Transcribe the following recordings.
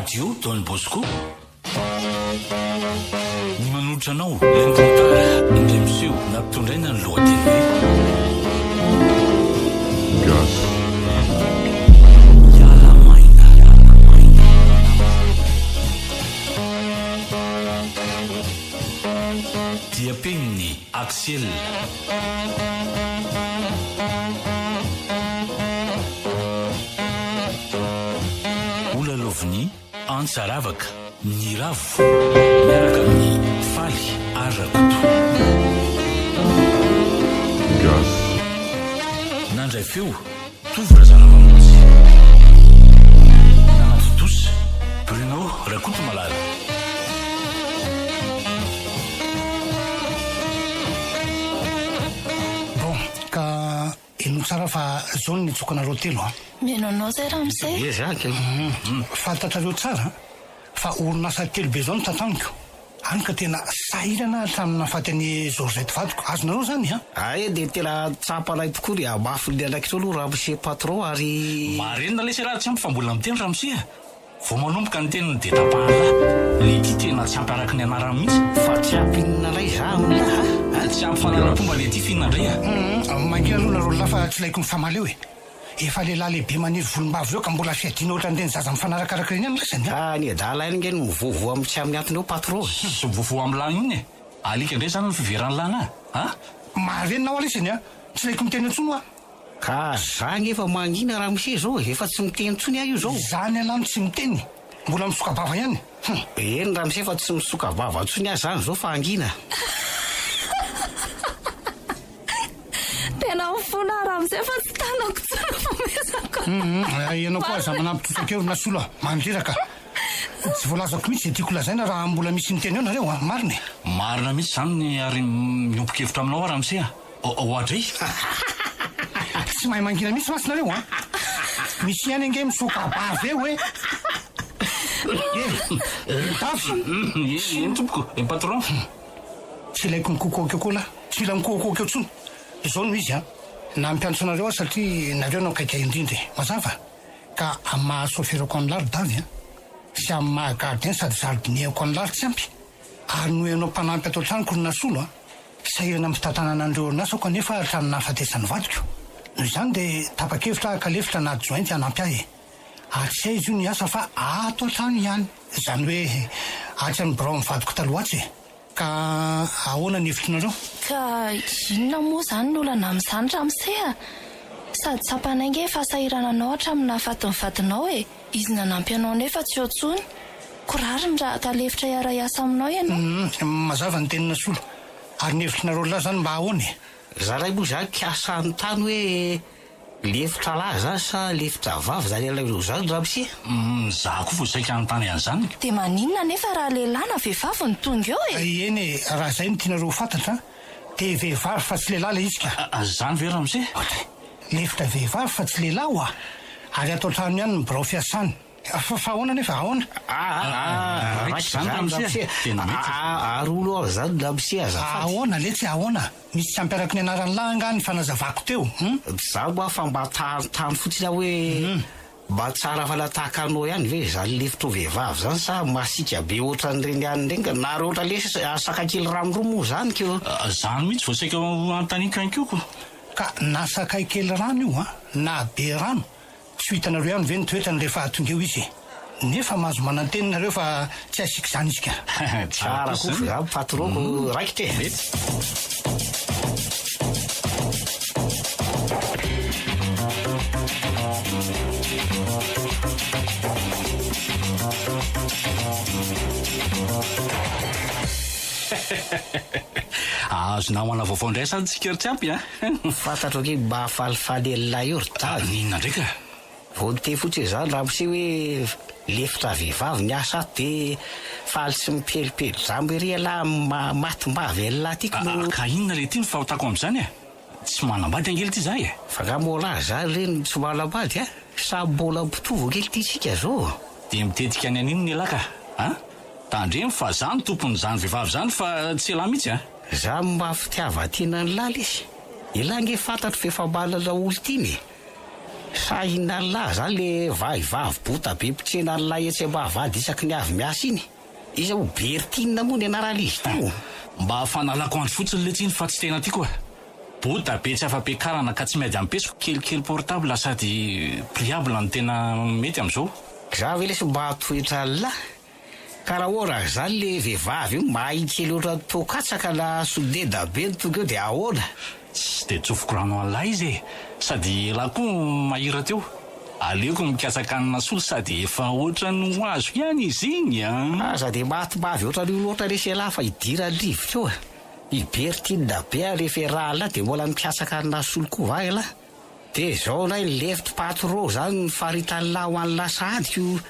Radio Don Bosco. Ny manohitra anao lenkontara indray miseho nampitondraina ny lohateny Yala Maina. Dia penny Axel. Olalovny Ansaravaka ny ravo miaraka amin'ny faly arakoto. Nandray feo tovrazana mamonjy nanaty dosa Bruno Rakoto Malala. Bon, ka ino tsara fa zao ny tsokanareo telo a. Menonao zay raha amizay fantatrareo tsara fa orinasa telo be zao ny tantaniko any ka tena sahirana hatramina fatany Georgette vadiko. Azonareo zany a? Ay de tena tsapalay tokoa ry mafy le anakitro aloha raha monsieur patron ary Marina lesy raha tsy ampy fa mbola miteny raha misia vao manomboka ny teniny de tapahana le ty tena tsy ampy araky ny anarany mihitsy fa tsy ampinina ray za amina tsy ampy fanarapomba le ty fihinandray mangina aloha nareo lafa tsy laiko mifamaleo efa lehilahy lehibe maniry volombavy eo ka mbola fiadina ohatra n'ireny zaza mifanarakaraka reny any lesany ny adala iny ngeny mivovo amin'ny tsy amin'ny antony eo patron sy mivovo amin'ny lany iny alika indray zany ny fiveran'ny lana marenina ao alesany tsy laiko miteny antsony a ka zany efa mangina raha misie zao efa tsy miteny ntsony ahy io zao zany alano tsy miteny mbola misoka bava ihany eny raha misie fa tsy misoka bava ntsony ahy zany zao fa angina tena mifona raha amizay fa tsy tanako tsara famesaka ianao koa za manampitotsakeo na solo mandriraka tsy voalazako mihitsy zay tiako lazaina raha mbola misy niteny eo nareo marina mihitsy zany ary miompokevitra aminao raha misea ohatray tsy mahay mangina mihitsy masinareo misy ihany ange misoka bava eo tafy eny tompoko patron tsy ilaiko mikokoaka koa la tsy mila mikokoaka tsony zao no izy na mpianatso anareo satria nareo nao kaikay indrindra mazava ka amin'ny mahasoferako any lary davy sy amin'ny mahagardien sady jardiniako any lary tsy ampy ary no ianao mpanampy atao tranoko rona solo sahirana mitantanana andreo nasako anefa tranona hafatesany vadiko noho izany de tapa-kevitra kalefitra na adjointy anampy ahy ary tsy hay izy io ny asa fa ato an-trano ihany zany hoe atsy any birao mivadiko taloatsy ka ahoana ny hevitrinareo ka inona moa zany olana amin'izany raha misea sady tsapanainge fa sahirana anao hatramina fatiny vadinao izy nanampy anao nefa tsy otsony korariny raha kalefitra iara-iasa aminao ianao mazava ny tenina solo ary ny hevitrinareo lahy zany mba ahoany za ray moa zany kiasa ny tany hoe lefitra lahy zany sa lefitra vavy zany alao zany raha misie za koa vosaika anytany an'izany de maninona nefa raha lehilahy na vehivavy ny tonga eo eny raha zay ny tianareo fantatra de vehivavy fa tsy lehilahy le izy ka zany ve raha misea lefitra vehivavy fa tsy lehilahy ary atao trano ihany ny birao fiasany fa ahoana nefa ahoana ary olo ao zany la misie azafady ahoana le tsy ahoana misy tsy ampiaraky ny anarany lahy nga ny fanazavako teo za moa fa mba tany fotsiny aho hoe mba tsara falatahaka anao ihany ve zany lefitro vehivavy zany sa masika be ohatra n'ireny ihany renga na ry ohatra le sakakely ramoro moa zany keo zany mihitsy vosaika antanikankoko ka na sakaikely rano io na be rano tsy hitanareo ihany ve ny toetrany rehefa tonga eo izy nefa mahazo mananteninareo fa tsy asiaka zany izy ka tsara koa za patroko raikitra azo namana vaovao indray sady tsikeritry ampy fantatro hoe mba falifaly elona io ry ta ninona ndraika vao te fotsiny zany raha misie hoe lefitra vehivavy ny asa de faly sy mipelipely zambo ery alahy matimbavy elona tiako ka inona le ty ny fahotako am'izany tsy manambady angely ty zay fa ka mola zany reny tsy manambady samy mbola mpitovo kely ty tsika zao de mitetika ny an'ino ny elaka tandremy fa zany tompony zany vehivavy zany fa tsy elahy mihitsy za mafitiava tena ny lala izy ilange fantatro fefambalana olo tiny Sahina lahy zany le vavivavy bota be mpitrena ny lahy etsy ambavady isaky ny avy miasa iny. Iza ho Bertina moa ny anaralizy teo. Mba fanalako andro fotsiny le tsiny fa tsy tena tiako bota be tsy afa-piakarana ka tsy mady ampesiko kelikely portable sady pliable ny tena mety am'izao. Za ve lesy mba toetra lahy ka raha ohatra zany le vehivavy io mahay kely oatra tokatsaka na sodeda be ny tonga eo dia ahoana? Tsy de tsofoko rano an'lahy izy sady raha koa mahira teo aleoko mikasaka anina solo sady efa oatra no azo ihany izy igny aza de matibavy oatra ny loatra resy lahy fa idira drivotra eo i Bertina be rehefa raha lahy de mbola mikasaka anina solo koa va lahy. De zao nay lefitry patro zany faritany lahy ho an'ny lasadiko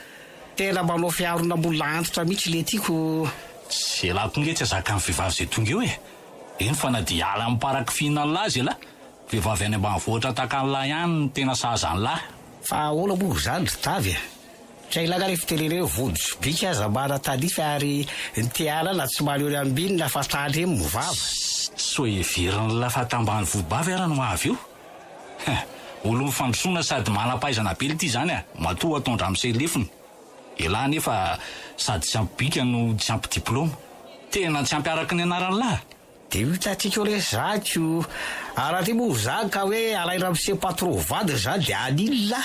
tena manao fiarona mbola antitra mihitsy le tiako. Sy lako nge tsy azaka amin'ny vehivavy zay tonga eo eny fa na dia ala miparaky fihinany lahy zay lahy vehivavy any ambanivohitra tahaka an'lahy ihany no tena sahaza ny lahy. Fa ola moa zany ritavy tsy ilaga le fitelere vody sobika aza mana talifa ary ny tiana na tsy mahaleo ambiny na fa tandre movava so everiny lafa tambany vodibavy ara no avy io olo mifandrosoana sady manam-pahaizana be ity zany matoa atondra amin'isay lefiny elahy nefa sady tsy ampibika no tsy ampy diplôma tena tsy ampiaraky ny anaran'ny lahy. De io tatsika le zako araha ty moa zany ka hoe alaina am'se patro vady zany de anila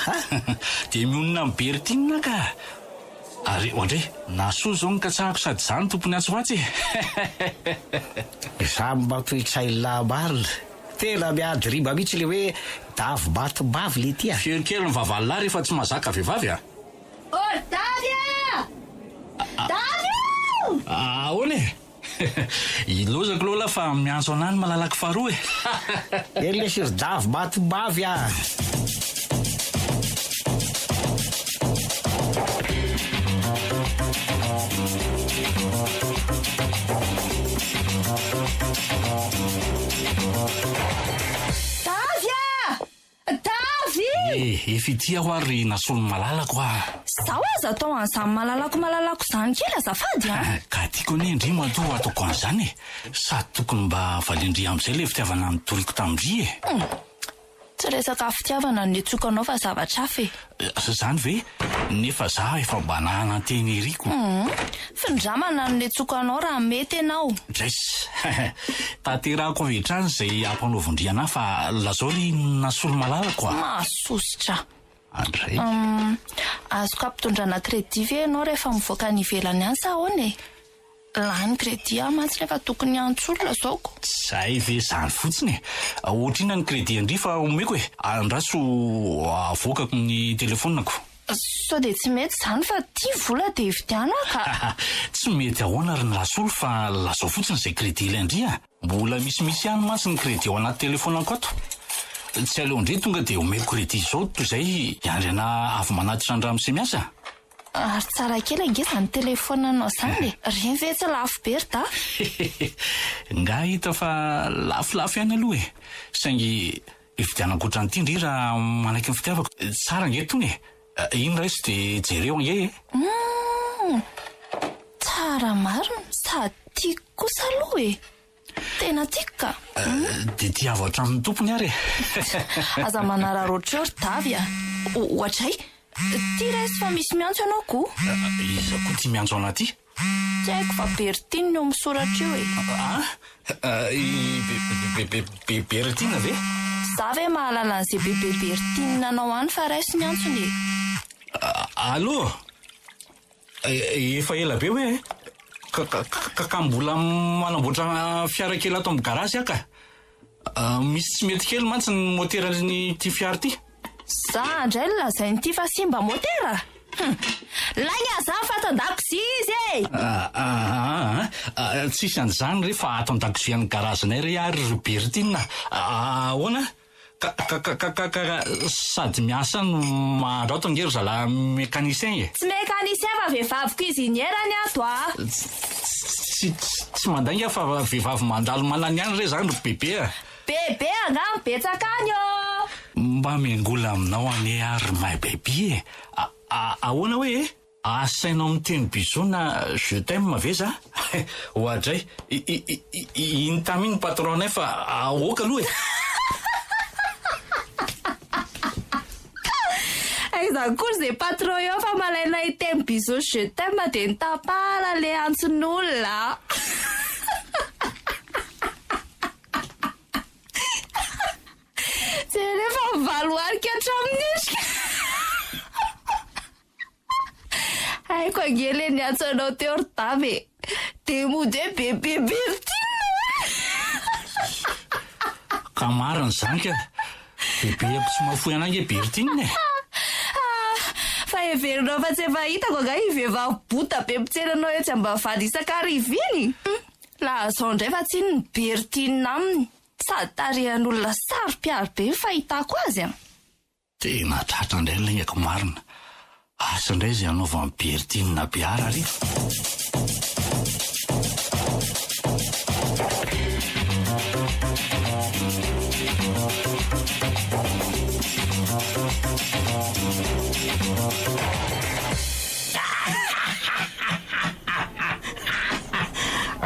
de mionina amin'ny Bertina ka ary oandray nasoa zao ny katsahako sady zany tompony antsoatsy samy matoetsay lamarina tena miady riba mihitsy le hoe davy matibavy le ty kelikely ny vavany lahy rehefa tsy mahazaka vehivavy ahoana ilozako loha fa miantso anany malalaky faharoa eny le siry davy matibavy efa ity aho ary nasolo malalako zaho aza atao an'izany malalako zany kely azafady ka tiako ny indri matoa ataoko an'izany sady tokony mba valindri amin'izay le fitiavana ny toriko tamindri tsy resaka fitiavana ny tsokanao fa zavatra hafa zany ve nefa za efa mba nananteny eriko findramana ny tsokanao raha mety ianao dres tanterahako avetrany zay ampanaovindriana fa lazao ry nasolo malalako mahasositra andray azoko ampitondrana crédit ve ianao rehefa mivoaka ny ivelany any sa ahoana lany crédit mantsy rehefa tokony antsolona zaoko zay ve zany fotsiny ohatrina ny crédit andry fa omeko andraso avoakako ny telefonako so de tsy mety zany fa ty vola de vidiana ka tsy mety ahoana ary ny lasolo fa lazao fotsiny zay crédit ilaindry mbola misimisy ihany mantsy ny crédit ao anaty telefonako ato tsy aleo ndray tonga de omeko crédit zao toy zay iandriana avy manatitra andra amin'se miasa ary tsara kely angeza ny telefonanao zany reny ve tsy lafo be ry da nga hita fa lafilafo ihany aloha saingy ividianako otranyity ndry raha manaky ny fitiavako tsara nge tony iny raisy de jereo ange tsara marina sady tiako kosa aloha tena tiako ka de tiavo hatramin'ny tompony ary aza manararoatra eo ry davy ohatray ty raisy fa misy miantso ianao ko iza koa ty miantso anaty tsy haiko fa Bertina no misoratra eo Bertina ve za ve mahalala an'izay bebe Bertina anao any fa raisy ny antsony allo efa ela be hoe ka mbola manamboatra fiara kely ato amin'ny garasy aka misy tsy mety kely mantsy ny moterany ty fiara ty za andray lazay nyty fa simba motera laigny aza fatandakozia izy tsisy an'izany rehefa ato an-dakozia ny garazanay re ary ry Bertina ahoana sady miasa no mahandro ato angery zala mécanicien tsy mécanicien fa vehivavy cuisinière ny ato tsy mandainga fa vehivavy mandalo manany ihany re zany ry bebe angano betsaka any mba miangola aminao ane ary my baby ahoana hoe asainao miteny bizona je t'aime ve za ohatray iny taminy patronay fa aoka aloha akory zay patron eo fa malaina itemy biso je t'aime de nitapala le antson'olona. Rehefa mivaluarika hatramin'isika. Haiko angely ny antsanao teo ritavy de mody hoe bebe Bertine. Ka marina zany ka bebe ako tsy mahafoy anangy e Bertine. Fa everinao fa tsy efa hitako anga ivehivavy bota be mpitsenanao eo tsy mba vady isan-kariva iny. La zao ndray fa tsy ny Bertine aminy sady tarihan'olona sarom-piaro be fahitako azy a. Tena tratra indray ilay ako marina. Asa indray izay anaovan'ny Bertine na Biara ary.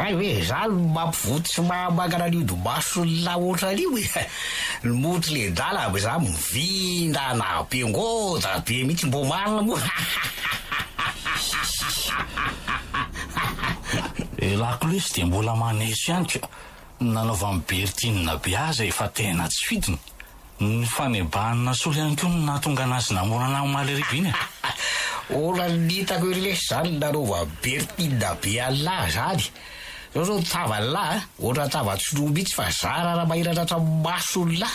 Ay hoe zany mampivoty sy mahamagana an'io-domaso la oatra an'io e. Ny motry le dala aby za mivinda na ampiangotra be mihitsy mbo marina moa. Lako lesy dia mbola maneso ihany ka nanaovan'ny Bertine na Biaza efa tena tsy fidiny. Ny fanebahana solo ihany koa no nahatonga anazy namorana maleribe iny. Ola nitako io lesy zany nanova Bertine be an'la zany. Zao tava-la ohatra tava-tsoloa mihitsy fa zara raha mahiratra hatramaso olona.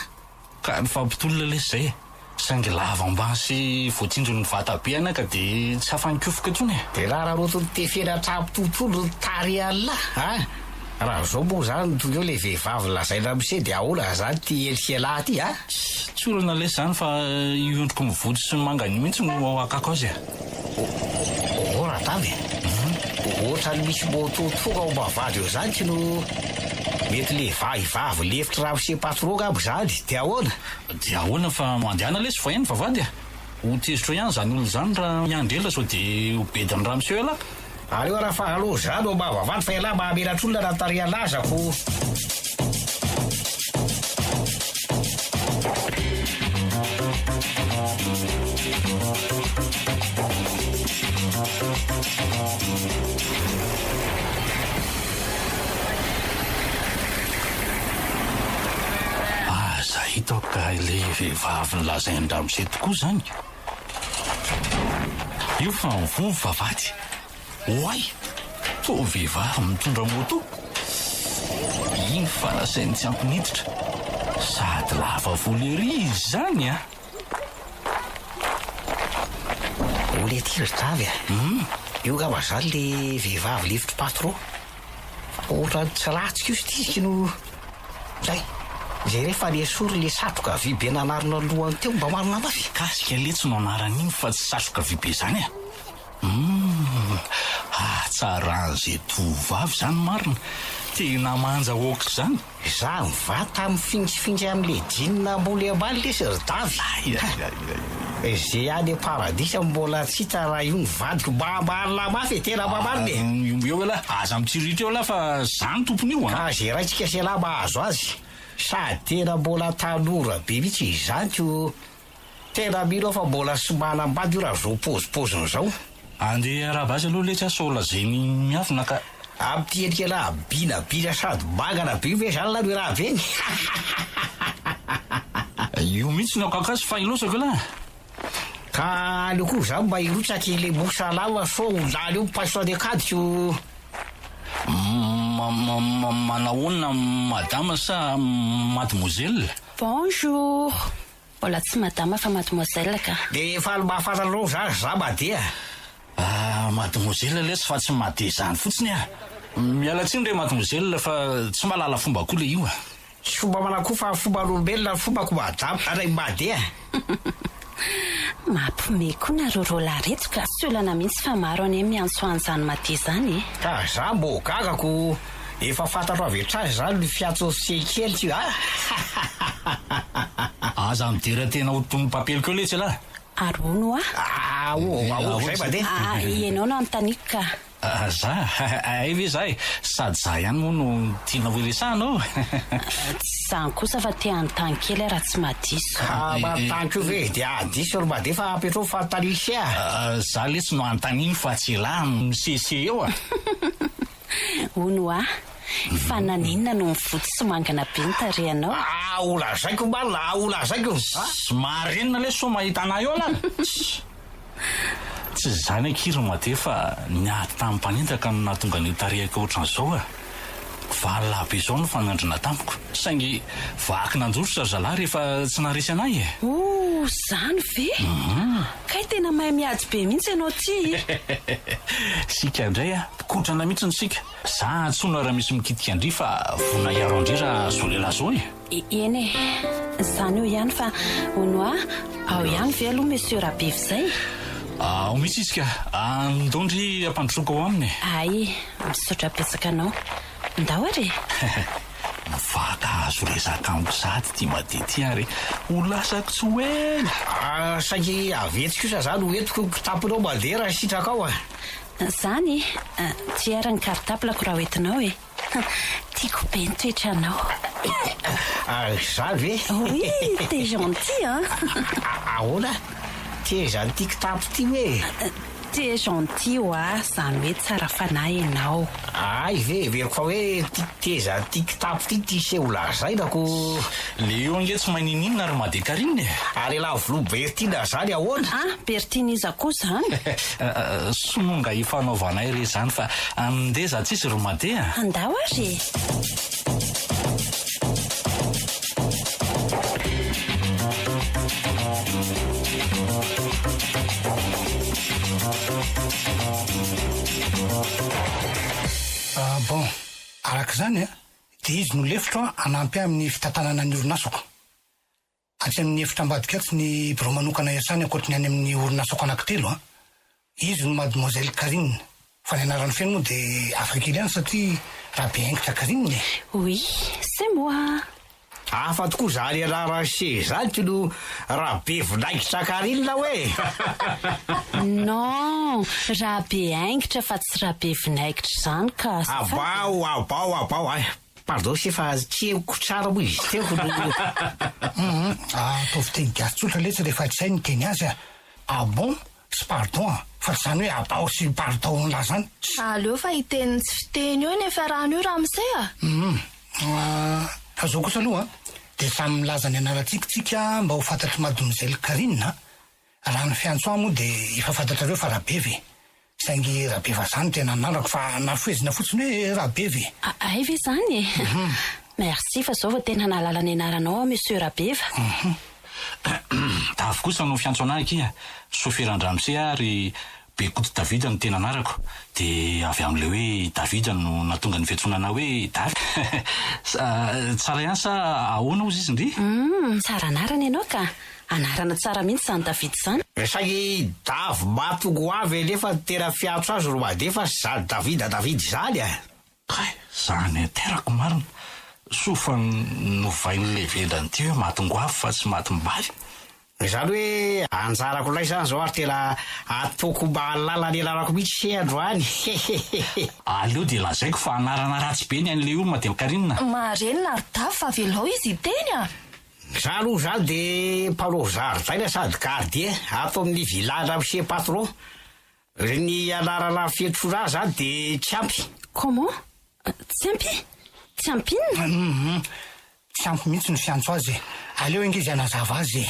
Ka ny fampitolona lesy zay saingy lava-mbany sy voatindro ny vatabeana ka dia tsy hafanikofoka intsony e. De raha rotony tefena trampitontolo tary an'la raha zao moa zany tonga eo le vehivavy lazaina mise de ahoana zany ty elisiela ty tsy olana lesy zany fa iondroko mivody sy mangany mihitsy no akako azy e. Ora tavy ohatra ny misy mototonga ao mavady eo zany tsy no mety le vahivavy lefitra raha mise patroga aby zany de ahoana fa mandehana lesy fa ihany vavady a ho tezitra ihany zany olo zany raha miandrela sao de ho bediny raha miseho ela areo raha fahaloha zany o mavavady fa ela mahamelatr' olona raha tarialazako. Aza hitako ka ile vehivavy nolazain-dramose tokoa zany. Io fa mivovy vavady. Oay, to vehivavy mitondra moto. Iny fanasainy tsy ampiniditra. Sady lava volo ery izy zany a. Ole ty ry tavy io gava zany le vehivavy lefitry patron. Ohatra tsy ratsika io sy tisika no zay zay rehefa lesory le satroka vy be nanarina lohany teo mba marina mafy. Kasika le tsy no anaran'iny fa tsy satroka vy be zany a. Tsara an'izay tovavy zany marina. Tena manja oka zany. Za mivata mifintsifintsy am'le jinina ambony ambany lesy ry tavy. Zay any paradisa mbola tsy hita raha io ny vadiko mba marina mafy tena mba marina eo ela aza mitsiritra eo la fa zany tompony io ka zay raitsika se la mahazo azy sady tena mbola tanora be mihitsy izany ko tena mino fa mbola sy manambady io raha zao pozipoziny zao. Andeha arabazy aloha le tsy asola zany miafina ka ampiendrika la binabina sady magana be ve zany la no raha veny. io mihitsy ny akakazy fa ilosako la ka aleo koa zany mba irotsaka le mosalama so lany io mpaiso any akadiko. Manahoana madama sa mademoiselle? Bonjour. Mbola tsy madama fa mademoiselle ka. De efa mahafantarao zany za madea. Mademoiselle le tsy fa tsy made zany fotsiny a. Mialatsiny re mademoiselle fa tsy malala fomba koa le io a. Tsy fomba manako fa fomba olombelona fombako madama aray madea. Mampime koa nareo rolaretoka sy olana mihitsy fa maro any miantso an'izany made zany ka za mbo gagako efa fantatro avy hatrany zany ny fiantso sekely ty aza midera tena ho tomy papeliko letsy la arono zay mandeha ianao no antaniko ka Za ay ve zay sady za ihany moa no tiana ho resanao. Zany kosa fa te-anontany kely raha tsy madiso. Matanko ve dia adiso ry made fa apetrao fatalisy Za le tsy no antaniny fa tsy lahy misese eo Ono fa naninona no mivoty sy mangana be ny tarehanao? Ola zaiko mbala ola zaiko. Marenina le so mahita anay eo la. Tsy zany akiry made fa niady tamin'ny mpanendaka no nahatonga ny tarehako ohatran'izao valina be izao no fanandrina tamiko saingy vaky nanjositra zalahy rehefa tsy naresy anay zany ve? Kay tena mahay miady be mihitsy ianao ty. Sika indray kotrana mihitsy ny sika. Za tsona raha misy mikitika andry fa vona iaro andry raha zao lehilahy zao eny zany eo ihany fa ono ao ihany ve aloha monsieur Rabevy zay? Ao mihitsy izy ka andondry ampandrosoako ao aminy. Ay misaotra betsaka anao. Ndao ary mivaka azo resaka amiko sady ty madity ary ho lasako tsy hoela. Saingy avetsiko kosa zany hoentiko kitapinao mandeha raha sitraka ao zany tsy ara ny cartablako raha hoentinao tiako be ny toetranao. Zany ve? Oui, t'es gentil ahoana? Ty zany ty kitapo ty hoe? T'es gentil zany hoe tsara fanahy ianao. Ay veriko fa hoe ty zany ty kitapo ty seho lazainako. Le eo ange tsy maninina ary madekarine. Ary lavolo Bertina zany ahoana? Bertiniza koa zany. Sononga ifanaovanay re zany fa andeza tsisy ro made andao ary. Bon araka zany dia izy no lefitra anampy amin'ny fitantanana ny orinasako. Atsy amin'ny efitra ambadikatsy ny biro manokana iasany ankoatriny any amin'ny orinasako anankitelo izy no mademoiselle Karine. Fa ny anarany feno moa dia afaka kely ihany satria raha be haingitra Karine. Oui, c'est moi. Afa tokoa zany anara se zany ty no raha be vinaingitra Karine hoe. Non, raha be haingitra fa tsy raha be vinaingitra zany ka. Abao pardon se fa tsy eko tsara moa izy teko ataovy teny gasy tsotra letsy rehefa tsy hay ny teny azy bon sy pardon fa zany hoe abao sy pardon la zany. Aleo fa hiteny tsy fiteny eo nefa raha io raha misay azao kosa aloha dia samy milaza ny anarantsika mba ho fantatry mademoiselle Karine raha ny fiantsoa moa dia efa fantatrareo fa Rabevy saingy Rabevy zany tena anarako fa nafoezina fotsiny hoe Rabevy. Ay ve zany merci fa zao vao tena nahalala ny anaranao monsieur Rabevy. Davy kosa no fiantso anaky Sofiran-Dramose ary Bekoto Davida no tena anarako dia avy amin'le hoe Davida no natonga ny fiantsonana hoe Davy. Tsara ihany sa ahoana ozy izy ndry? Tsara anarana ianao ka anarana tsara mihitsy zany Davida zany. Saingy Davy matongo avy nefa tena fiantso azy ro madefa zany Davida zany zany terako marina sofa novain'le vendrany ty hoe matongo avy fa tsy matombaly. Zany hoe anjarako lay zany zao ary tena atoko mba halala ny anarako mihitsy se androany. Aleo dia lazaiko fa anarana ratsy be ny an'le olona dia Karine. Marenina ary Davy fa velao izy iteny Zany io zany dia mpanao zaridaina sady gardien ato amin'ny village amin'ny patron. Ny anarana fiantsona zany dia tsy ampy. Comment? Tsy ampy? Tsy ampinina? Tsy ampy mihitsy ny fiantso azy. Aleo ingizy anazava azy.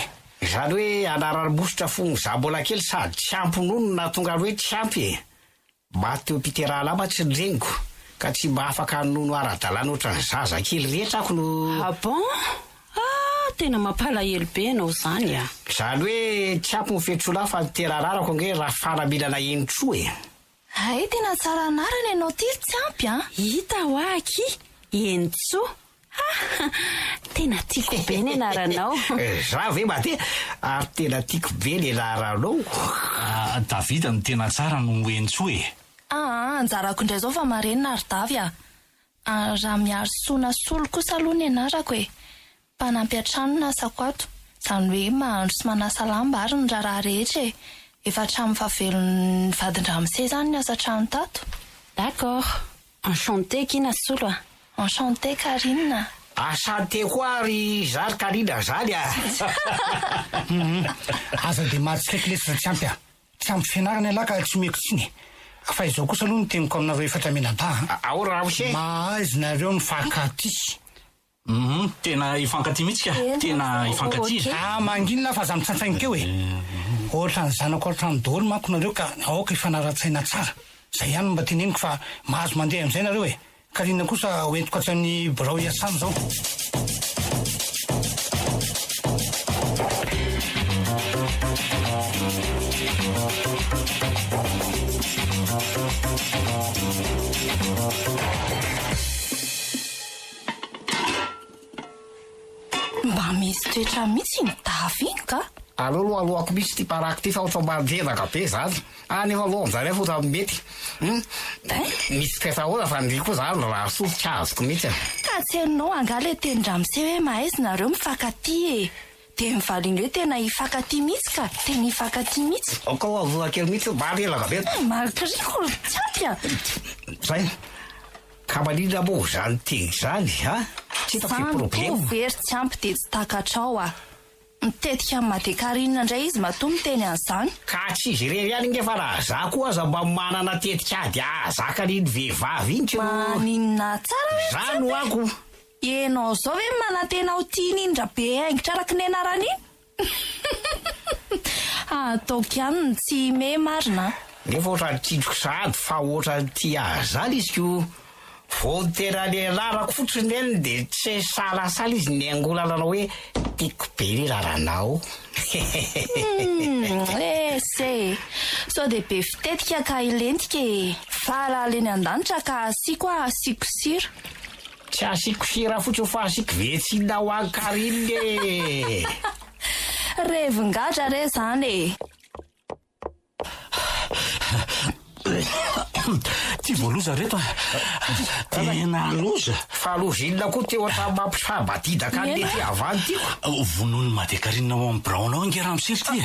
Zany hoe anarana bositra fogny za mbola kely sady tsy ampy nono na tonga hoe tsy ampy mba teo mpiterahala ma tsy ndreniko ka tsy mba afaka nono ara-dalàna ohatran'ny zaza kely rehetra ako no. Bon? Tena mampalahelo be anao zany Zany hoe tsy ampy ny fiantsona fa niterararako ange raha fanamilana enitro Ay tena tsara anarana ianao ty tsy ampy hita ho aky enitso. Tena tiako be ny anaranao. Za ve mate ary tena tiako be ny anaranao. Davida no tena tsara no entso anjarako indray zao fa marenina ary Davy raha miaro sona solo kosa aloha ny anarako mpanampy an-trano na sakwato zany hoe mahandro sy manasa lamba ary ny raha rehetra efa trano favelon'ny vadin-Dramose zany ny asa trano tato. D'accord. Enchanté kina solo a. Enchanté Karine. Asante koa ry zary Karina zany a. Aza dia mahatsikaiky lesy tsy ampy a. Tsy ampy fianarana ialahy ka tsy meko tsiny. Fa izao kosa aloha ny teniko aminareo efatra menada. Ao Ramose. Mahaizynareo ny fankaty. Tena ifankaty mihitsy ka. Tena ifankaty. Manginona fa za mitsantsainy keo e. Ohatra ny zanako ohatra ny daholo manko nareo ka aoka ifanara-tsaina tsara. Zay ihany mba teneniko fa mahazo mandeha amin'izay nareo e. Karina kosa hoentiko atran'ny birao iasany zao. Mba misy toetra mihitsy ny daviny ka. Alolo alohako misy ty parako ty fa ohatsa mandredaka be zany. Nefa alohan'izany aho fota mety. Misy toetra fa ndry koa zany raha solotry azoko mihitsy. Ka tsy hainao angala teny-dramose hoe mahaizynareo mifankaty e. Dia mivaliny hoe tena ifankaty mihitsy ka. Tena ifankaty mihitsy. Ka ho avoa kely mihitsy marelaka be. Malokiriko tsy ampy a. Zay. Ka maninona moa zany teny zany tsy hitako Zany problema. koa very tsy ampy dia tsy takatrao a. Mitetika amin'ny Made Karine indray izy matoa miteny an'izany. Ka tsy izy irery ihany ngefa raha za koa aza mba manana tetikady zaka niny vehivavy iny tsy Maninona tsara zany ho ako. Enao zao hoe manantenao tiany indra be haingitra araka ny anarany iny. Ataoko ihany ny tsy me marina. Nefa ohatra ny tindroko sady fa ohatra ny ty zany izy ko vao tena lehilarako fotsiny eny dia tsy salasala izy ny angolananao hoe tiako be ny raranao. Se sao dia be fitetika ka ilentika e. Fahalaleny an-danitra ka asiako asiako sira. Tsy asiako sira fotsiny fa asiako vetsinina ho any Karine e. Revin-gadra re zany e. Ty voaloza reto tena loza. Fa loza inona koa teo atra mampisabatidaka an'le ty avany tiako. Vonony Made Karine ao amin'ny braonao ange raha misiry ty e.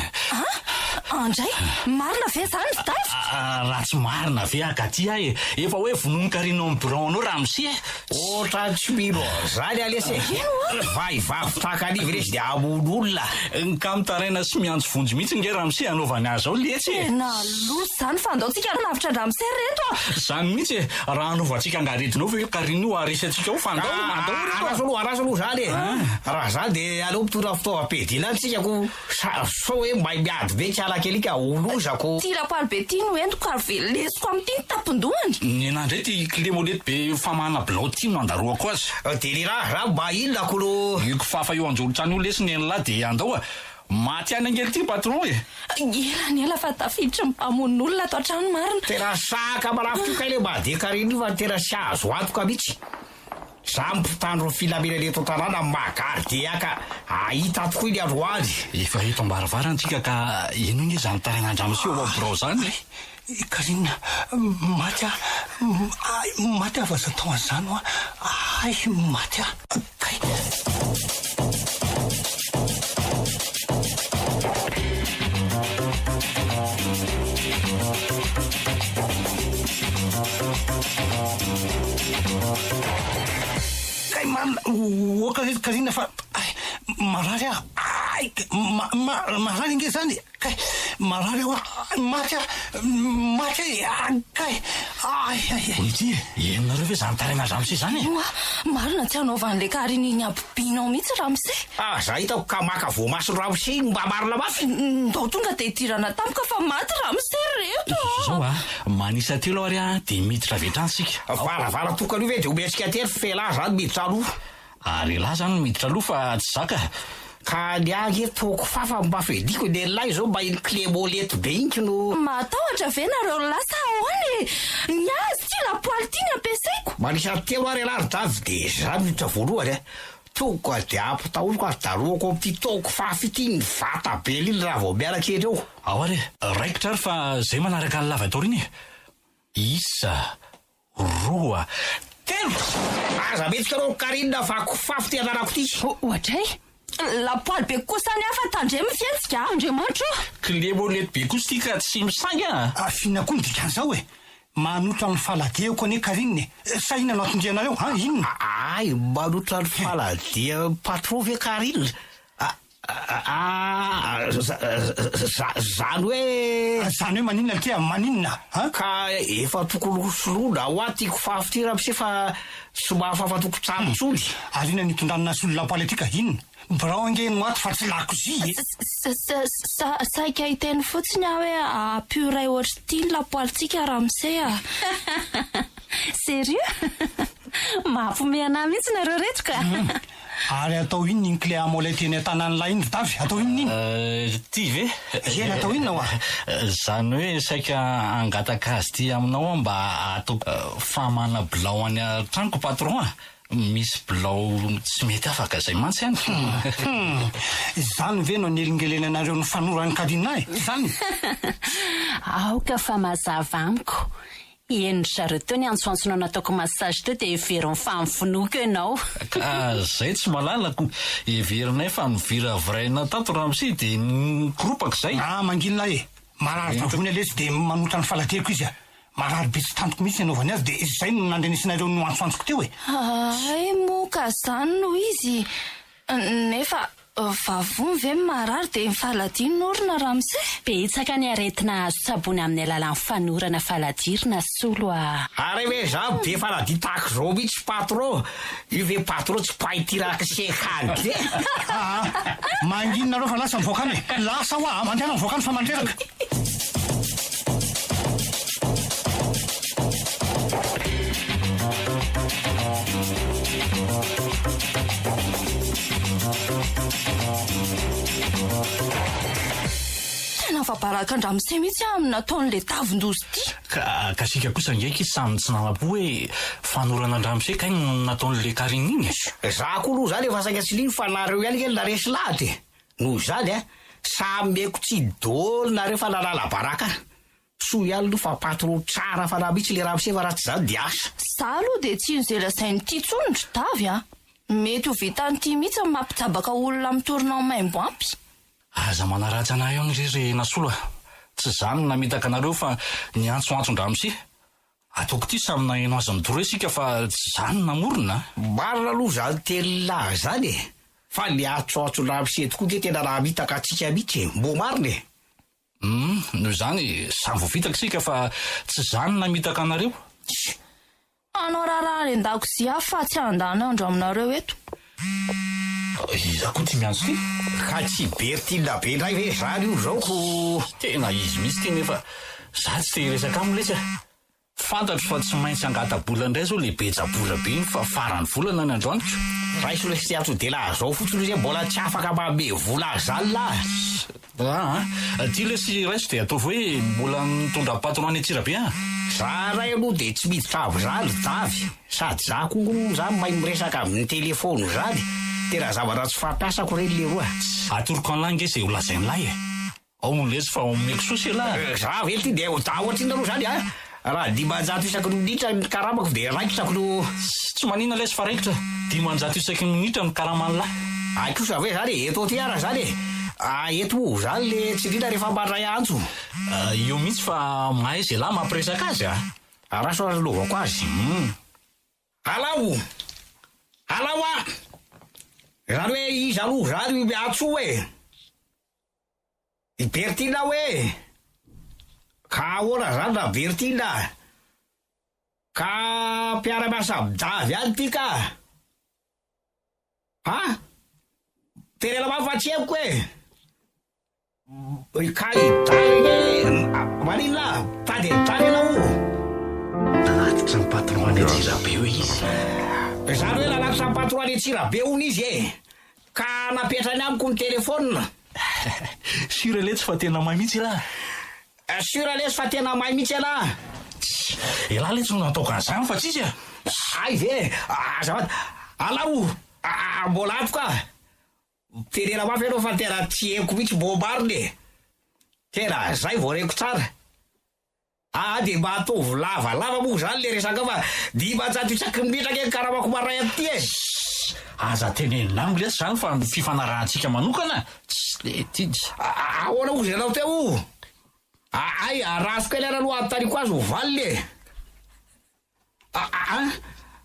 Andray marina ve zany fitafy? Raha tsy marina ve akaty ahy e. Efa hoe vonony Karine ao amin'ny braonao raha misi e. Ohatra tsy mino zany alese. Vaivavy takanivy resy dia amon'olona. Ka mitaraina sy miantso vonjy mihitsy nge raha misi anaovany azy ao letsy e. Tena loza zany fa andaotsika navitra andramose reto a. Zany mihitsy e. Raha anaovantsika angaretinao ve Karine io aresantsika ao fa araso aloha zany e. Raha zany dia aleo mitondra fitaovam-piadiana antsika ko so hoe mahay miady be tsy alakely ka olozako. Ty lapoaly be ty no entiko ary velesiko amin'ity ny tampon-dohany. Ny anandray ty clé molety be famana bilao ty no andaroako azy. Dia raha mba inona kolo. Iko fafa eo anjolo-trano io lesy ny en'lahy dia andao a. Maty any angely ty patron e. Elany ela fa tafiditra ny mpamon'olona ato an-trano marina. Tena saka marafitra ka ile Made Karine io fa tena sy azo antoka mihitsy. Za mpitandro filaminana eto an-tanàna magary ka ahita tokoa ny androany. Efa eto ambaravarana ka ino nge zany taraina andramose eo abirao zany. Karina, maty afa zatao an'izany ho ay maty kay. Kay oka Karina fa marary marary nge zany kay marary maty kay Ity enonareo ve zany taraina ramose zany e. Marina tsy anaovan'le Karine iny abobinao mihitsy ramose. Za hitako ka maka voamaso ramose iny mba marina mafy. Ndao tonga dia idirana tampoka fa maty ramose reto. Zao manisa telo ary dia miditra vetrany sika. Valavala tokany io ve dia ometsika telo felahy zany miditra aloha. Ary lahy zany miditra aloha fa tsy zaka. Ka ny ahy toko fafa mba fediko ny lahy zao mba iny clé molety be inky no. Matahotra ve nareo lasa ahoany e. Ny azy ty lapoaly ty ny ampiasaiko. Manisa telo ary alary davy dia zany miditra voalohany tonga dia ampitahoriko ary daroako amin'ity toko fafy ity ny vata be liny raha vao miaraka eny eo. Ao ary raikitra ary fa zay manaraka ny lava tao riny. Isa, roa, telo. Aza metsika rao Karine vako fafy ty anarako ty. Ohatray? Lapoaly be kosa ny hafa tandremy fiantsika. Andriamanitra. Clé molety be kosa ty ka tsy misanga. Afina koa ny dikan'izao e. manotra ny faladiako ane Karine. Sa ina no atondrianareo inona? Ay, manotra ny faladia patron ve Karine. Zany hoe maninona tia maninona ka efa tokony soloana ho tiako fafitira amse fa somafafatoko tsamotsony arina nitondranina solona politika inona brao ange no aty fa tsy lakozy saika hiteny fotsiny aho hoe apuray ohatry tiny la politika ramse sérieux mampomena mihitsy nareo reto ka ary atao inona iny clé amolay teny an-tanan'lay iny davy atao inona ty ve eny atao inona hoa zany hoe saika angataka azy ty aminao mba atao famana bilao any atranoko patron misy bilao tsy mety afaka zay mantsy any zany ve no anelingelenanareo ny fanorany Karina zany aoka fa mazava amiko eny zareo teo ny antsoantsonao nataoko massage teo dia everiny famifinoako ianao ka zay tsy malalako everinay fa mivira vraina tato ramsy dia nikropako zay manginona marary vavony alesy dia manotra ny falateko izy marary be tsy tantoko mihitsy anaovany azy dia zay no nandrenesinareo no antsoantsoko teo ay moka zany no izy nefa vavony ve marary dia mifaladiny orina ramse betsaka ny aretina azo tsabony amin'ny alalan'ny fanorana faladirina solo ary hoe za be faladi tahaka zao mihitsy patron io ve patron tsy pahitiraka sekany te manginonareo fa lasa mivoakany lasa hoa mandeana mivoakany fa mandreraka tena fabaraka andramse mihitsy amin'ny nataon'le tavin-dozy ty ka sika kosa ndraiky samy tsy nanapo hoe fanorana andramse kainy nataon'le Karine iny za koa aloha zany efa saika tsy liny fa nareo ihany kely naresy lahady noho zany samy meko tsy dôly nareo fa lalala baraka so ihany aloha fa patron tsara fa raha mihitsy le ramse fa raha tsy zany dia asa za aloha dia tsy nozelasainy ty tsonitry davy mety ho vitanyity mihitsy mampijabaka olona mitorina ao maimbo ampy aza manaratsy anahy eo nyrery nasolo tsy zany namitaka anareo fa ny antsoantson-dramse ataoko ty samy nahaino azy midoresika fa tsy zany namorona marina aloha zany telylahy zany fa ny antsoantson-dramse tokoa dia tena raha mitaka atsika mihitsy mbo marina noho zany samy voavitaka sika fa tsy zany namitaka anareo anao raha ny an-dakozy fa tsy andana andro aminareo eto iza koa ty miantso ty ka tsy bertina be ndray ve zany io zao ko tena izy misy ty nefa za tsy tehiresaka amilesy fantatro fa tsy maintsy angata-bola indray zao le bejabola be iny fa farany volana ny androaniko raha iso lesy tiatso de lah zao fotsiny zay mbola tsy afaka mame vola zany lah ty lesy raiso dia ataovy hoe mbola mitondra patron any Antsirabe za ray aloha de tsy miditra avy zany davy sady za koa za mahay miresaka amin'ny telefôny zany tena zavatra tsy fampiasako reny le roa atoroko an'lahy nge zay ho lazainy lahy ao molesy fa omeko sosy lahy za vely ty de daohatriny aloha zany raha 10 isaky ny minitra ny karamako de raikitsako no tsy manina lesy fa raikitra 10 isaky ny minitra ny karamany lahy aikosa ve zany eto ty ara zany eto zany le tsy rina rehefa mandray antso io mihitsy fa mahay zay lahy mampiresaka azy raha so alovako azy alao zany hoe izy aloha zany miatso hoe Bertina hoe ka ahoana zany na Bertina ka mpiara-miasa davy any ty ka terena mafatsiako ka itany maninona tady anao latitra ny patron any Antsirabe hoe izy zany hoe lalatra ny patron any Antsirabe hony izy ka napetrany amiko ny telefônina sura letsy fa tena mahay mihitsy lahy sura lesy fa tena mahay mihitsy lahy lahy letsy no nataoko an'izany fa tsisy ay ve azafady alao mbola ato ka tenena mafy ianao fa tena tsy haiko mihitsy mbo mariny tena zay vao reko tsara de mba ataovy lavalava moa zany le resaka fa 10 isaky minitra ke karamako maray aty aza tenenina amiko lesy zany fa fifanarahantsika manokana tsy le tidy ahoana moa zay anao teo ay rasoko ely aloha anotaniko azy ho valy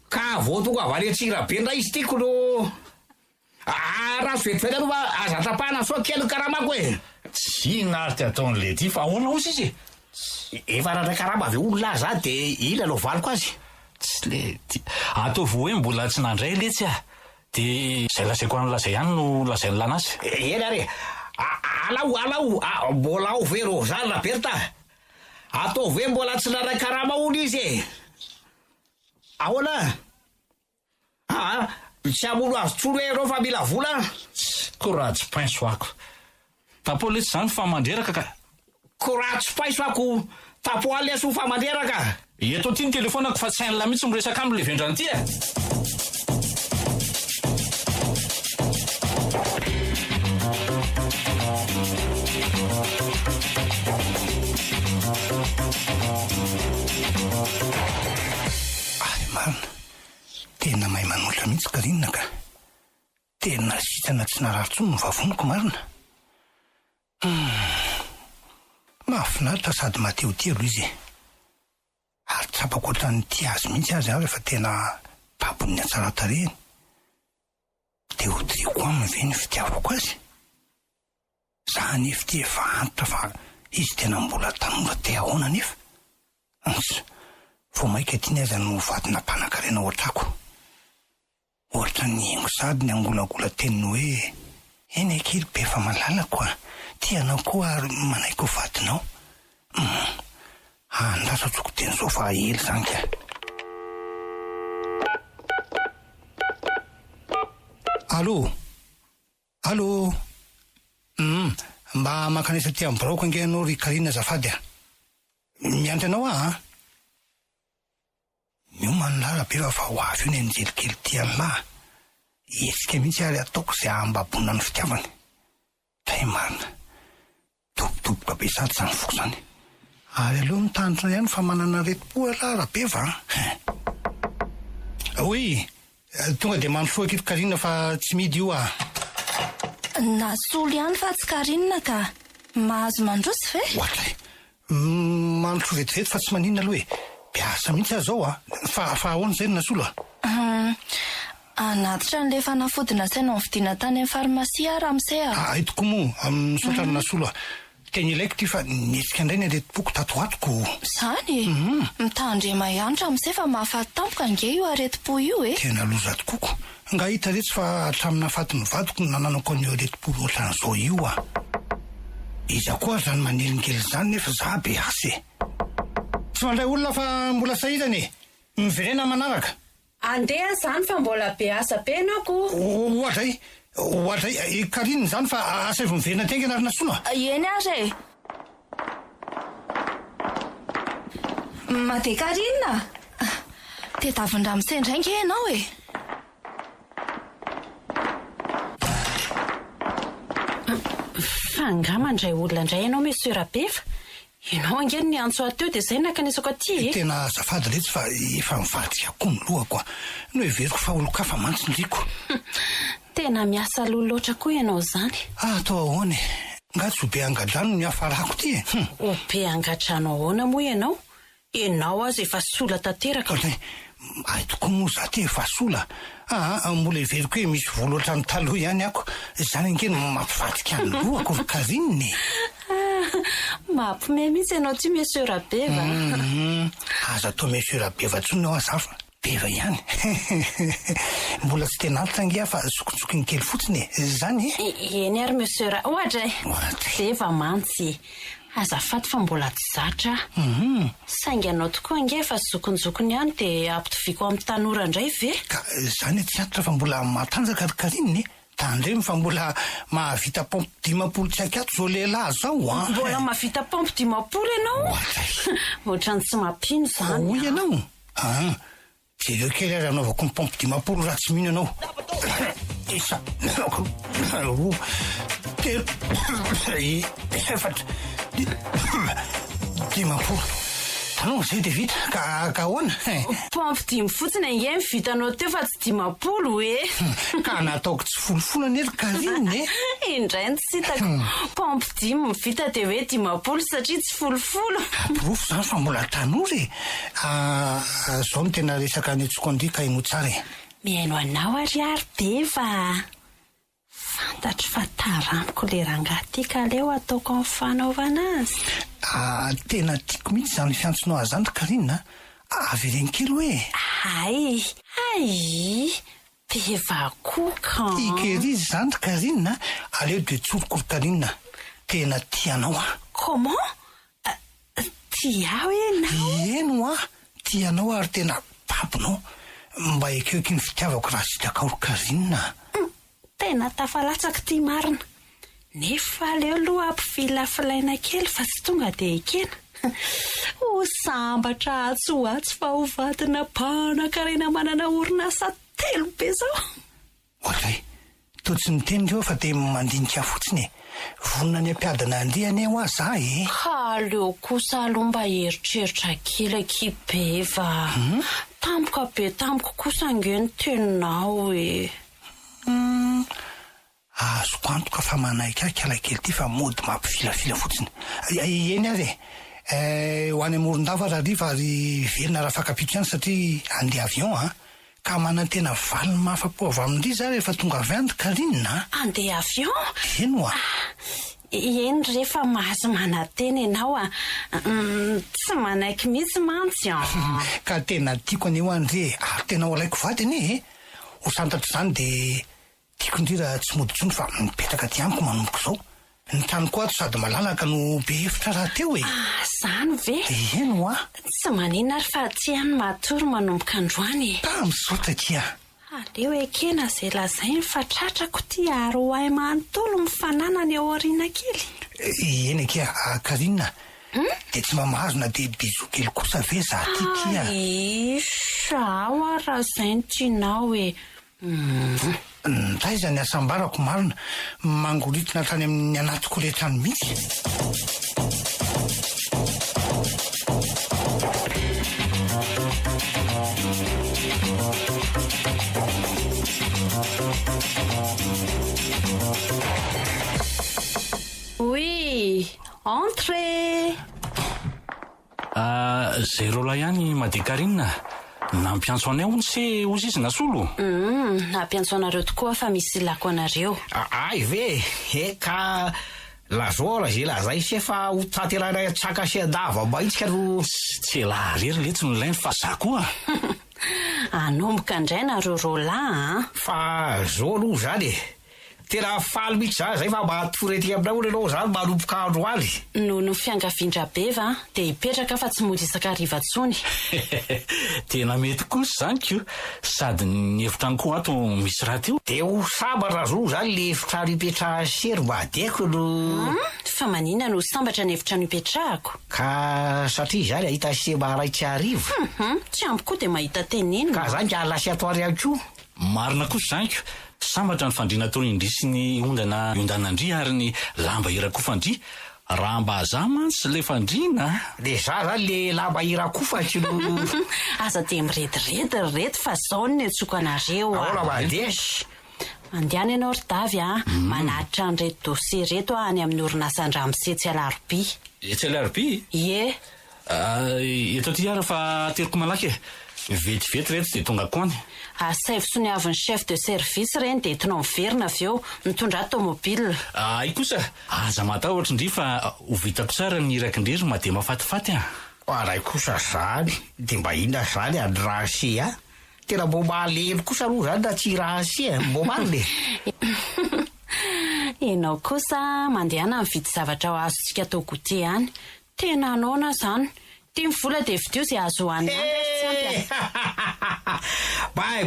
ka voatoko avalytsira be ndra izy tiako no raha so vetivety aloha azatapahana soa kely karamako e tsy narity ataon'le ty fa ahoana ozy izy efa rahandray karama avy olona za de ila lo valiko azy tsy le ty ataovy hoe mbola tsy nandray letsy de zay lazaiko an'lazay ihany no lazay ny lanazy eny are alao mbola ao ve ro zany raha berta ataovy hoe mbola tsy naray karama olo izy e ahoana tsy amolo azo tsoro hoe fa mila vola ko raha tsy painso ako tapo letsy zany fa mandreraka ka ko raha tsy paiso ako tapo aly aso fa mandreraka eto ty ny telefonako fa tsy hain'la mihitsy miresaka aminy le vendrany ty marina tena mahay manolatra mihitsy Karinina ka tena sitana tsy nararitsony no vavoniko marina mahafinaritra sady mateotelo izy ary tsapako ohatrany ty azy mihitsy azy aho rehefa tena babony atsara tarehiny de hodiriko aminy ve ny fitiavako azy za nefa ty efa antitra fa izy tena mbola tanora te ahoana nefa vo maika tiany aza no vadina mpanakarena ohatrako ohatra ny hengo sady ny angolagola teniny hoe eny kely be fa malalako tianao koa ary manaiko vadinao andasa tsoko teny zao fa ely zany ka allo mba makanesa ty amin'ny braoko ange anao ry Karinina zafady miantry anao miomany larabe fa ho avy io ny anjelikely ty an'lahy etsika mihitsy ary ataoko zay ambabona ny fitiavany tay marina dobodoboka be sady zany foko zany ary aloha mitandrina ihany fa manana retim-po larabe va oy tonga de manosoa aketo Karinina fa tsy midy io nasolo ihany fa tsy Karinina ka mahazo mandrotsy ve ohatray manotro vetivety fa tsy maninona aloha biasa mihitsy azy zao fa ahoana zay no nasolo anatitra n'le fanafodina saina vidiana tany amin'ny farmasia raha itoko moa misaotra ny nasolo teny ilaiko ty fa nietsika indray ny aretim-poko tatoatoko zany mitandrema ianitra amin'izay fa mahafaty tampoka nge io aretim-po io tena loza tokoko nga hita retsy fa hatramina faty ny vadiko no nananako an'io aretim-po ohatran'izao io iza koa zany manelingely zany nefa za be asy tsy mandray olona fa mbola sahirany miverena manaraka andeha zany fa mbola be asa be anako ohatray Karinina zany fa asa evo miverena tenga ary nasoa eny ary made Karinina tetavindra misendra nge ianao fa angamandray olona indray ianao monsieur Rabefa ianao angeny ny antso ateo de zay nakanesako aty tena zafady letsy fa efa mivadika koa ny lohako no everiko fa olo kafa mantsy ndriko tena miasa lolo loatra koa ianao zany atao ahoany nga tsy ho be angadrano ny afarako ty ho be angadrano ahoana moa ianao azy efa sola tanteraka tokoa moa za ty efa sola mbola everiko hoe misy vola ohatrany taloha ihany ako zany angeny mampivadika ny lohako Karinina mampime mihitsy ianao ty monsieur Rabeva aza atao monsieur Rabeva tsony ao azafa beva ihany mbola tsy tena antitra ngia fa sokotsokiny kely fotsiny zany eny ary monsieur ohatray beva mantsy azafaty fa mbola tsy zatra saingy anao tokoa nge fa zokonjokony ihany de ampitoviako amin'ny tanora indray ve ka zany tsy antitra fa mbola matanjaka Karinina tandremy fa mbola mahavita pompe 10 tsy akato zao lehilahy zao mbola mahavita pompe 10 ianao ohatrany tsy mampino zany oy ianao jereo kely ary anaovako ny pompe 10 raha tsy mino anao isa telo efatra 10 tanao zay de vita ka ahoana pompe 10 fotsiny ange mivitanao teo fa tsy 10 ka nataoko tsy folofolo nery Karinina indray ny tsy hitako pampidimy vita de hoe 10 satria tsy folofolo Profo zany fa mbola tanora zao no tena resaka anetsoko andia ka ino tsara mihaino anao ariary deva fantatro fa taramiko le rangahy ka leo ataoko amin'ny fanaovana azy tena tiako mihitsy zany fiantsonao azandry Karina avy ireny kely hoe ay deva koka ikerizy zandry Karina aleo de tsorokolo Karina tena tianao comment tia enao eno tianao ary tena papinao mba ekeko ny fitiavako raha sitrakaoro Karina tena tafalatsaka ty marina nefa aleo aloha ampivilafilaina kely fa tsy tonga de ekena ho sambatra atsoatsy fa ho vadina mpanakarena manana orinasa 3 be zao ohatray totsy ny teny reo fa de mandinika fotsiny vonona ny ampiadana andriany ho aza ka leo kosa aloha mba heritreritra kely ekibeva tamiko kosa angeny teninao azoko antoka fa manaiky kala kely ty fa mody mampifilafila fotsiny eny ary ho any Morondava rariva ary verina raha fakapitro ihany satria andeha avion ka manantena valiny mafapo avy amindry za rehefa tonga avy any Karina andeha avion eno eny rehefa mahazo manatena ianao tsy manaiky mihitsy mantsy ka tena tiako anio andre ary tena ho alaiko vady anie ho santatro zany de tiako indrira tsy moditsony fa mipetraka ty amiko manomboka zao ny taniko ato sady malalaka no be hevitra raha teo zany ve eno tsy manina ary fa tsy any matory manomboka androany misaotra kia aleo ekena zay lazainy fa tratrako ty ary ho ay manontolo mifanana ny ao aoriana kely eny kia Karina de tsy mamahazo na de bizo kely kosa ve za ty kia sao raha zay ny tianao ndray zany asambarako marina mangoritina tany amin'ny anatiko rehetra ny mihitsy oui entrez zay rola ihany madi Karina nampiantso anay hony se ozy izy nasolo nampiantso anareo tokoa fa misy lako anareo ay ve ka lazola zay lazay se fa ho taterana tsaka se dava mba itsika ro tsy laharery letsy no lainy fa za koa anomboka indray nareo rola fa zao aloha zany tena faly mihitsy zany zay fa matorety aminao anao zany manomboka andro aly noho fiangavindra beva de hipetraka fa tsy mody isaka rivatsony tena mety kosa zany ko sady ny hevitrany koa ato misy raha teo de ho sambatra zo zany le hevitrano hipetraha sery mba adeko no fa manina no sambatra ny hevitrano hipetrahako ka satria zany ahita se maharaitsy arivo tsy ampy koa de mahita teniny ka zany ka lasy atoary ihany koa marina kosa zany ko sambatra ny fandriana tao indrisy ny ondana ondanandry ary ny lamba irakofandry raha mba aza mantsy le fandriana de za zany le lamba irakofatsy no aza de mirediredy reto fa zao ny atsoko anareo aola mandesy andehana ianao ry davy manatitra an'reto dossier reto any amin'ny orinasandramosetsy alarobia etsy alarobia eto ty ara fa teriko malaky vetivety reto de tonga koany saivosony avy ny chef de service reny de entinao miverina avy eo mitondra tomobile ay kosa aza matahotra indri fa ho vitako tsara ny iraky-ndrery ma de mafatifaty aray kosa zany de mba inona zany any rahase tena mbo malemy kosa aloha zany na tsy rahase mbo mariny enao kosa mandehana mividy zavatra ho azontsika tao gote any tena anaona zany ty mivola de vidio zay azo hoany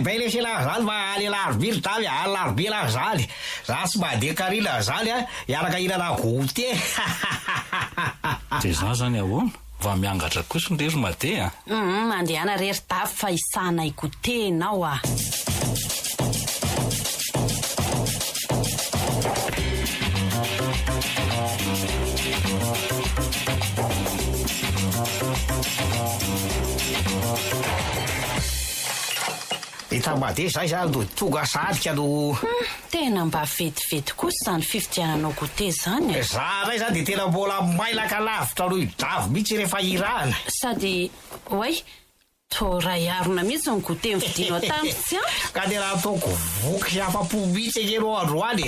bay lesy lah zany ma any larobia ry davy any larobia lah zany za tsy mandeha Karina zany iaraka hinana gote de za zany ahoana va miangatra kosa ndrery made mandehana rery davy fa isanay gote enao ita mba de zay zany do tonga sadika no tena mba vetivety kosa zany fividiananao gote zany za ray zany de tena mbola mailaka lavitra aloha idavo mihitsy rehefa irahana sady oay to ray arona mihitsy ny gote mividinao taminy tsy ampy ka de raha ataoko voky afa-po mihitsy akereo androany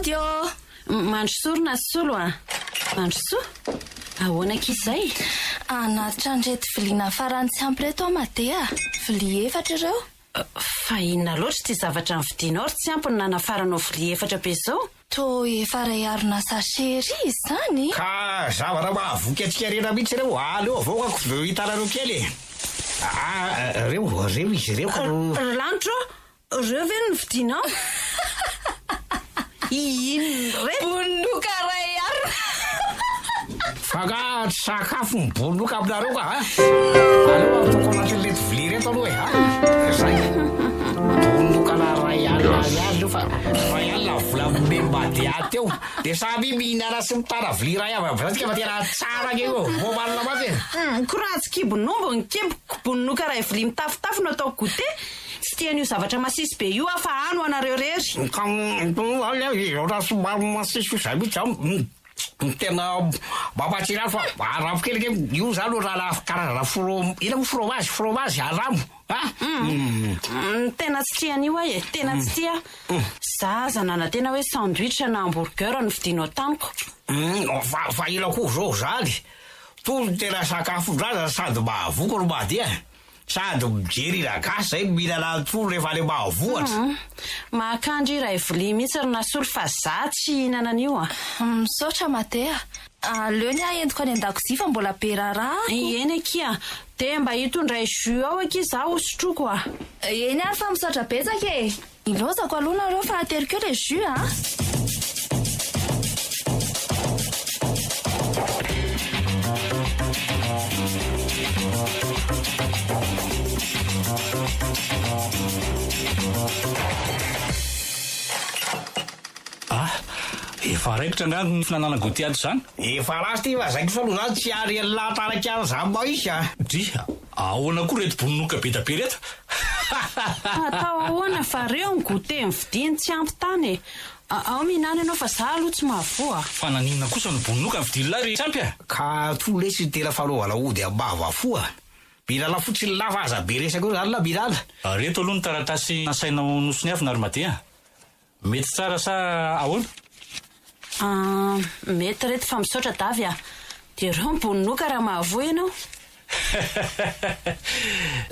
dio mandrosorona solo a mandroso ahoana kizay anatitra nreto viliana farany tsy ampy reto madea vili efatra ireo fa inona loatra ty zavatra mividinao ry tsy ampy ny nanafaranao vili efatra be zao to efa ray arona sachery izy zany ka zavatra mahavoky atsika rena mihitsy reo aleo avao kako hitanareo kely reo izy reo lanitro reo ve no vidinao ino re bonoka ray arona fa ka sakafo mibonoka aminareo ka aleo atoko anatin'leto vili reto aloha zay bonoka na ray alina azy fa ray alina vola membady ateo de samy mihinana sy mitana vili ray avazatika fa tena tsara keo momalina maty koratsykibonombo ny keboko bonoka ray vili mitafitafy no ataoko gote tsy tian'io zavatra masisy be io afa ano anareo rery raha somary masisy zay mihitsy tena mampatsirano fa aramo kelike io zany o raha karazana ina fromage aramo tena tsy tian'io ahy tena tsy tia za zanana tena hoe sandwich na hamburger no vidinao tamiko fa ila koa zao zany to tena sakafon-draza sady mahavoky no mahadia sady mijery ragasy zay mihinana tolo rehefa le mahavoatra mahakandry ray vili mihitsy ry nasolo fa za tsy hinanan'io misaotra madea aleo ny a entiko any an-dakozia fa mbola be raraha eny akia de mba hitondray jus ao aky za hosotroko eny ary fa misaotra betsaka e ilozako aloha nareo fa aterikeo le jus efa raikitra nga ny finanana gote ato zany efa rasy ty va zaiko saloha zany tsy ary lataraka any zany ma isy dia ahoana koa reto bononoka be da be reto atao ahoana fa reo ny gote mividiny tsy ampy tany ao mihinana ianao fa za aloha tsy mahavoa fa naninona kosa ny bononoka mividiny lary tsy ampy ka tolesy tena fanaovana ody ambavafoa minana fotsiny lafa aza be resaka eo zany la minana reto aloha ny taratasy nasainao nosony avy nary madea mety tsara sa ahoana mety reto fa misaotra davy de reo mibononoka raha mahavoa ianao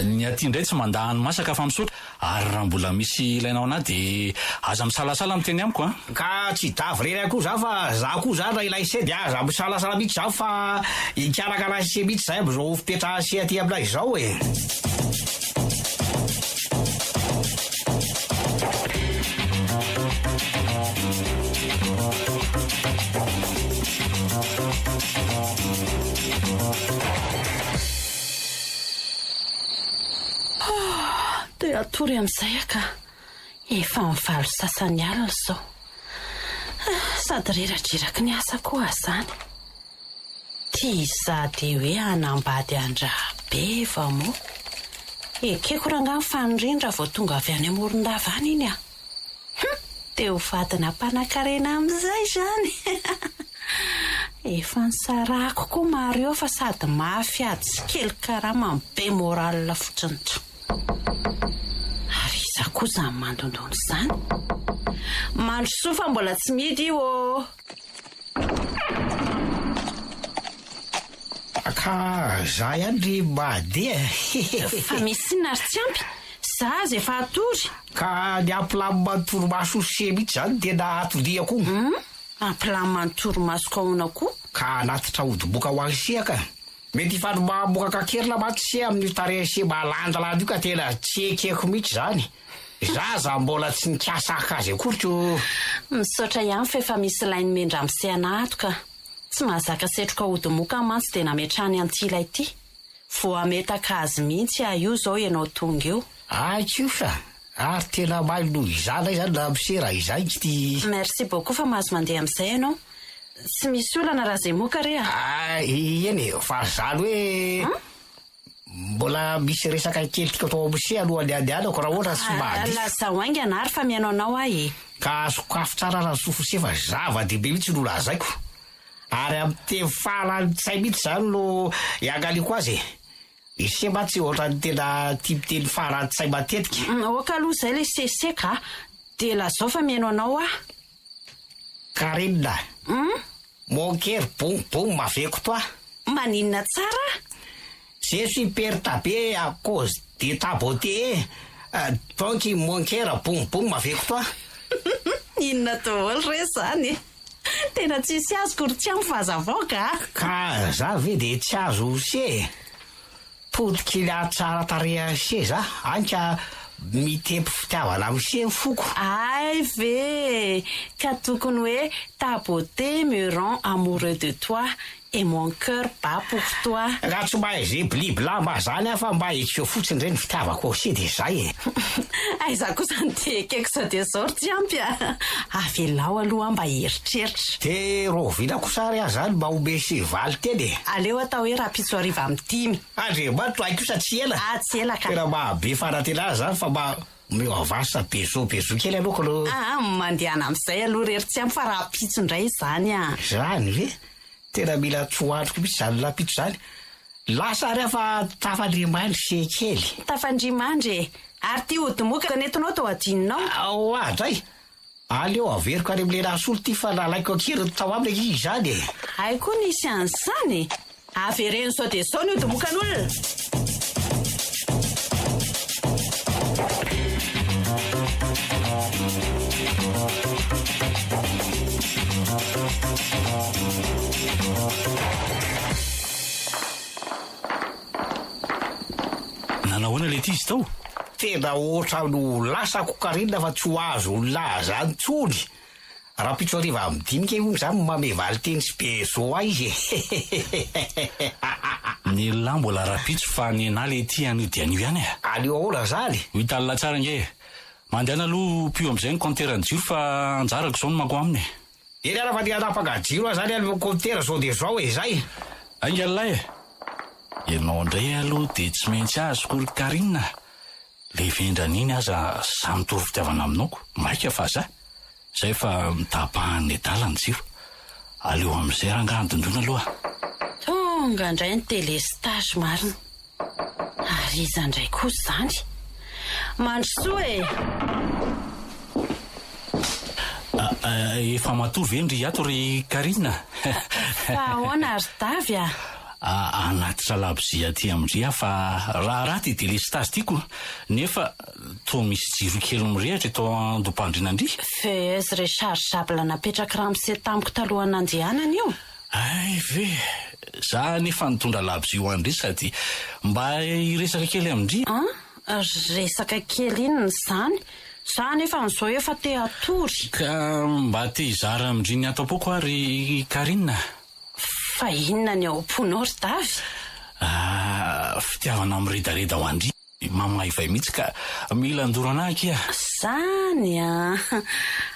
ny aty indray tsy mandahany masaka fa misaotra ary raha mbola misy ilainao anahy de aza misalasala amiteny amiko ka tsy davy reny koa za fa za koa zany raha ilay sedy aza misalasala mihitsy za fa ikaraka nase mihitsy zay amizao fipetraha se aty aminay zao de atory am'izay aka efa mivalo sasany alina zao sady reradreraky ny asa koa zany ty za de hoe anambady andraha be va mo ekeko raha nga mifanindrindra vao tonga avy any amoron-dava any iny de ho vadina mpanakarena am'izay zany efa nysarako koa maro eo fa sady mafy ady sy kely karaha mambe moralina fotsiny tro ary iza koa zany mandondony zany mandrosoa fa mbola tsy midy io ka za ihany ry madea fa misy nary tsy ampy za azy efa atory ka ny ampilamy mantoromaso se mihitsy zany tena atoliako ampilamy mantoromasoko ahoana koa ka anatitra odiboka ho ansiaka mety ifanomamoka kakerina matsy amin'ny tarese malandalady io ka tena tsy ekeko mihitsy zany za mbola tsy nikasaka azy akorytro misaotra ihany fa efa misy lainy mendra misehana ato ka tsy mahazaka setroka odimoka mantsy de nametrany antila ity vo ametaka azy mihitsy io zao ianao tonga eo akio sa ary tena mailo izana izany na misera izay tsy ty merci beaucoup fa mahazo mandeha am'izay ianao tsy misy olana raha zay moka rea eny fa zany hoe mbola misy resaka kely tika atao amose alohan'ny adiadako raha ohatra tsy mba lazao aingana ary fa mianao anao ahy ka sokafo tsara raha sofosefa zava-dehibe mihitsy no lazaiko ary amin'ny teny fahalalitsay mihitsy zany no iangaliko azy ise mba tsy ohatra ny tena tipiteny fahalalitsay matetika oka aloha zay le seseka de lazao fa mianao anao ah Karinina mon cœur bon maveko toa maninona tsara je suis perturbé à cause de ta beauté donc mon cœur bon maveko toa inona daholo re zany tena tsisy azoko ry tsy amin'ny fahazavaoka ka za ve de tsy azo se podikila tsara tareha se za anka mitempy fitiavana amse foko ay ve ka tokony hoe ta beauté me rend amoureux de toi et mon cœur bat pour toi raha tsy mba ze bliblamba zany afa mba ekeo fotsiny reny fitiavako se de zay ay za kosa ny tekeko sao de zao ry tsy ampy avelao aloha mba heritreritra de rovina kosary ahy zany mba ombe sevaly teny aleo atao hoe raha pitso ariva amin'ny 10 andre mba toaiko sa tsy ela tsy ela ka tena mabe fanantena zany fa mba meo avasa bezo kely alohako lo mandehana amin'izay aloha rery tsy ampy fa raha pitso indray zany zany ve tena mila tsoatroko mihitsy zany lapitso zany lasa ary afa tafandrimandry sekely tafandrimandry ary ty odimoka netinao tao adininao ao adray aleo averiko any am'le nasolo ty fa lalaiko akery tao aminy izy zany ay koa nisy an'izany avereny sao de sao ny odimokan'olona nanahoana le ty izy tao tena ohatra no lasako Karinina fa tsy ho azo laza antsony raha pitso ariva amin'ny 10 ke moa zany mamevaly teny sy bezo a izy ny lahy mbola rapitso fa ny ana le ty anio de anio ihany anio ahoana zany hitalina tsara nge mandehana aloha pio am'izay ny compteur ny jiro fa anjarako zao no manko aminy eny araha fa ny anapakajiro a zany any compteur zao de zao e zay aingalay ianao indray aloha de tsy maintsy azoko ry Karinina le vendran'iny aza samy toro fitiavana aminako maika fa zay fa mitapahany adala ny jiro aleo am'izay raha ngandondona aloha tonga indray ny téléstage marina ary iza indray koa zany mandrosoa efa matory vendry ato ry Karinina fa ahoana ary davy anaty salabozia aty amindria fa raha raty délestage tiako nefa to misy jiro kely mirehatra eto andom-pandrinandry fez rechargeable napetraka raha mise tamiko talohan'ny andehanana io ay ve za nefa nitondra labozia ho andry sady mba iresaka kely amindry resaka kely inony zany za nefa n'izao efa te atory ka mba te hizara amindry ny atao-poko ary Karinina fa inona ny ao am-ponao ry davy fitiavana miredareda ho andry mamaivay mihitsy ka mila andoro anaky zany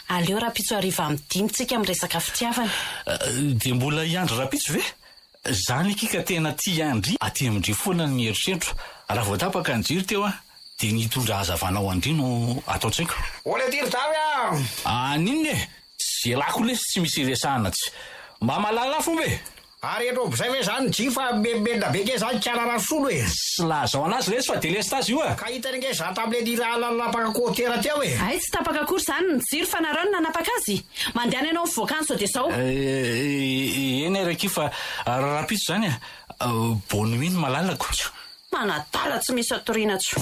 aleo raha pitso ariva amin'ny 10 tsika miresaka fitiavana de mbola iandry raha pitso ve zany akika tena ty andry aty amindry foana ny eritreritro raha voatapaka ny jiro teo de nitondra azavanao andry no ataotsaiko ole tiry davy ninone ze lako lesy tsy misy resahana tsy mba malala fomba ary eto zay ve zany ji fa memena be ke zany kianara solo sy lazao anazy resy fa délestage io ka hitany nge za tamile nirahala napaka kotera teo ay tsy tapaka akory zany ny jiro fa nareo no nanapaka azy mandehana ianao mivoakany sao de sao eny araky fa raha pitso zany bonne nuit no malalako manadala tsy misy atoriana tso